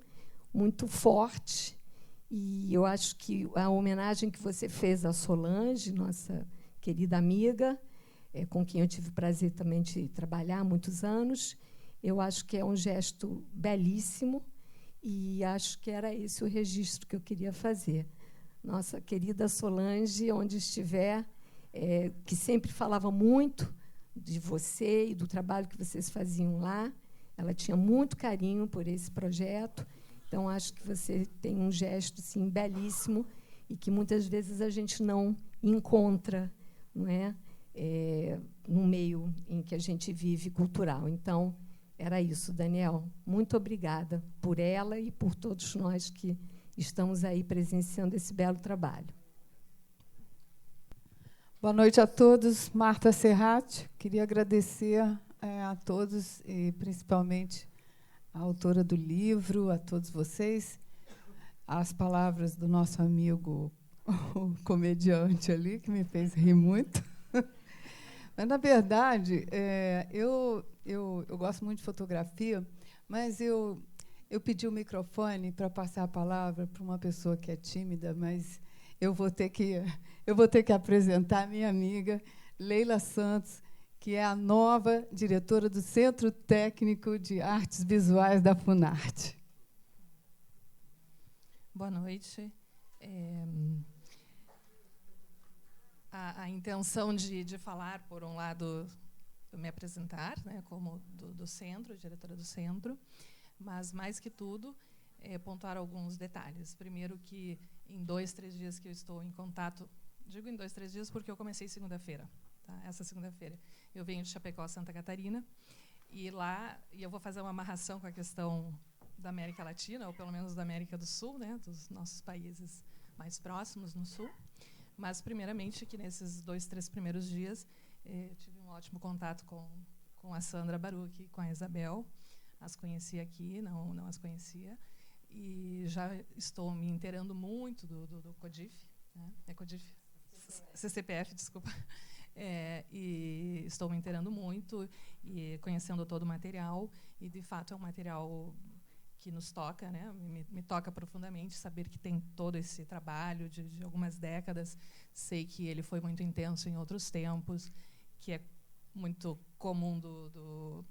muito forte, e eu acho que a homenagem que você fez à Solange, nossa querida amiga, com quem eu tive o prazer também de trabalhar há muitos anos, eu acho que é um gesto belíssimo, e acho que era esse o registro que eu queria fazer. Nossa querida Solange, onde estiver, que sempre falava muito de você e do trabalho que vocês faziam lá. Ela tinha muito carinho por esse projeto. Então, acho que você tem um gesto assim, belíssimo e que muitas vezes a gente não encontra, não é? No meio em que a gente vive cultural. Então, era isso, Daniel. Muito obrigada por ela e por todos nós que estamos aí presenciando esse belo trabalho. Boa noite a todos. Marta Serrati. Queria agradecer a todos, e principalmente a autora do livro, a todos vocês, as palavras do nosso amigo, o comediante ali, que me fez rir muito. Mas, na verdade, eu gosto muito de fotografia, mas eu pedi o microfone para passar a palavra para uma pessoa que é tímida, mas eu vou ter que apresentar a minha amiga, Leila Santos, que é a nova diretora do Centro Técnico de Artes Visuais da Funarte. Boa noite. A intenção de falar, por um lado, me apresentar, né, como do centro, diretora do centro, mas, mais que tudo, pontuar alguns detalhes. Primeiro, que em 2, 3 dias que eu estou em contato, digo em 2, 3 dias porque eu comecei segunda-feira, tá? Essa segunda-feira. Eu venho de Chapecó, Santa Catarina, e eu vou fazer uma amarração com a questão da América Latina, ou pelo menos da América do Sul, né, dos nossos países mais próximos no Sul. Mas, primeiramente, que nesses 2, 3 primeiros dias, tive um ótimo contato com a Sandra Baruch e com a Isabel. As conheci aqui, não as conhecia. E já estou me inteirando muito do CODIF. Né? É CODIF? CCPF, desculpa. E estou me inteirando muito e conhecendo todo o material. E, de fato, é um material que nos toca, né? Me toca profundamente saber que tem todo esse trabalho de algumas décadas. Sei que ele foi muito intenso em outros tempos, que é muito comum do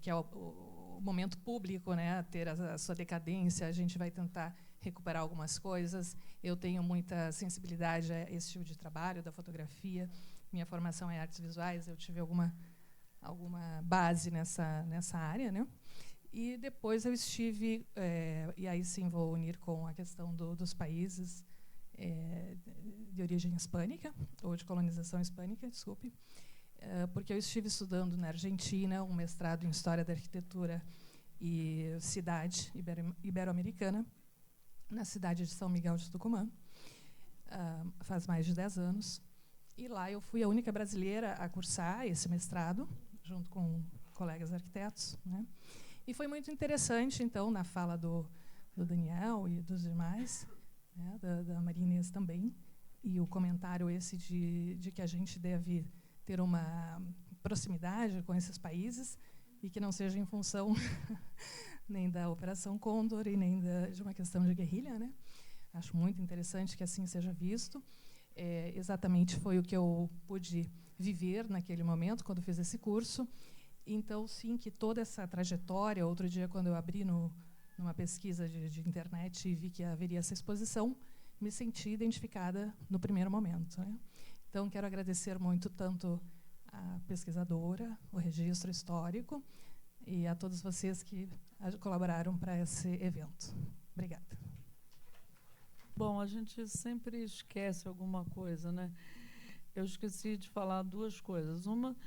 que é o momento público, né? Ter a sua decadência. A gente vai tentar recuperar algumas coisas. Eu tenho muita sensibilidade a esse tipo de trabalho, da fotografia. Minha formação é artes visuais, eu tive alguma base nessa área, né? E depois eu estive, e aí sim vou unir com a questão dos países de origem hispânica, ou de colonização hispânica, desculpe, porque eu estive estudando na Argentina um mestrado em História da Arquitetura e Cidade Ibero-Americana, na cidade de São Miguel de Tucumã, faz mais de 10 anos. E lá eu fui a única brasileira a cursar esse mestrado, junto com colegas arquitetos, né? E foi muito interessante, então, na fala do Daniel e dos demais, né, da Maria Inês também, e o comentário esse de que a gente deve ter uma proximidade com esses países e que não seja em função nem da Operação Condor e nem de uma questão de guerrilha, né? Acho muito interessante que assim seja visto. Exatamente foi o que eu pude viver naquele momento, quando fiz esse curso. Então, sim, que toda essa trajetória, outro dia, quando eu abri numa pesquisa de internet e vi que haveria essa exposição, me senti identificada no primeiro momento, né? Então, quero agradecer muito tanto a pesquisadora, o registro histórico, e a todos vocês que colaboraram para esse evento. Obrigada. Bom, a gente sempre esquece alguma coisa, né? Eu esqueci de falar 2 coisas. Uma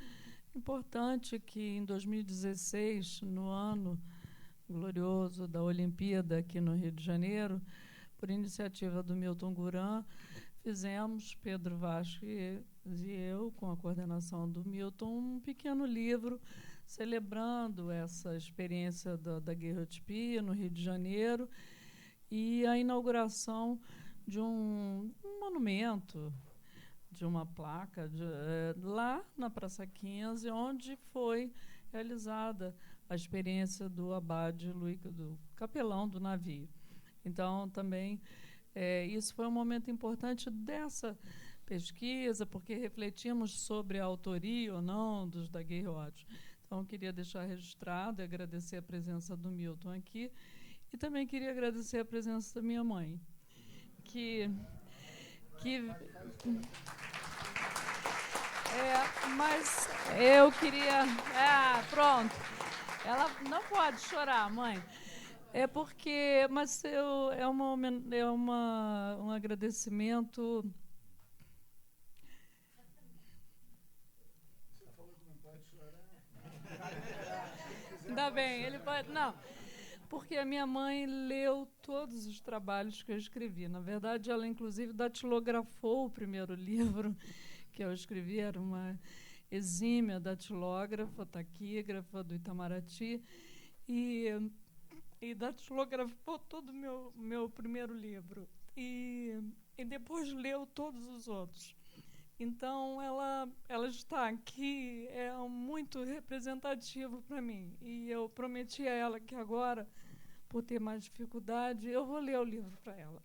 importante, que em 2016, no ano glorioso da Olimpíada aqui no Rio de Janeiro, por iniciativa do Milton Guran, fizemos, Pedro Vasco e e eu, com a coordenação do Milton, um pequeno livro celebrando essa experiência da daguerreotipia no Rio de Janeiro e a inauguração de um monumento, de uma placa lá na Praça 15, onde foi realizada a experiência do abade Luiz, do capelão do navio. Então, também, isso foi um momento importante dessa pesquisa, porque refletimos sobre a autoria ou não dos daguerreotes. Então, queria deixar registrado e agradecer a presença do Milton aqui. E também queria agradecer a presença da minha mãe, mas eu queria... pronto. Ela não pode chorar, mãe. Mas um agradecimento... Ainda bem, ele pode... Não, porque a minha mãe leu todos os trabalhos que eu escrevi. Na verdade, ela, inclusive, datilografou o primeiro livro que eu escrevi. Era uma exímia datilógrafa, taquígrafa do Itamaraty, e datilografou todo o meu primeiro livro. E depois leu todos os outros. Então, ela está aqui, é muito representativo para mim. E eu prometi a ela que agora, por ter mais dificuldade, eu vou ler o livro para ela.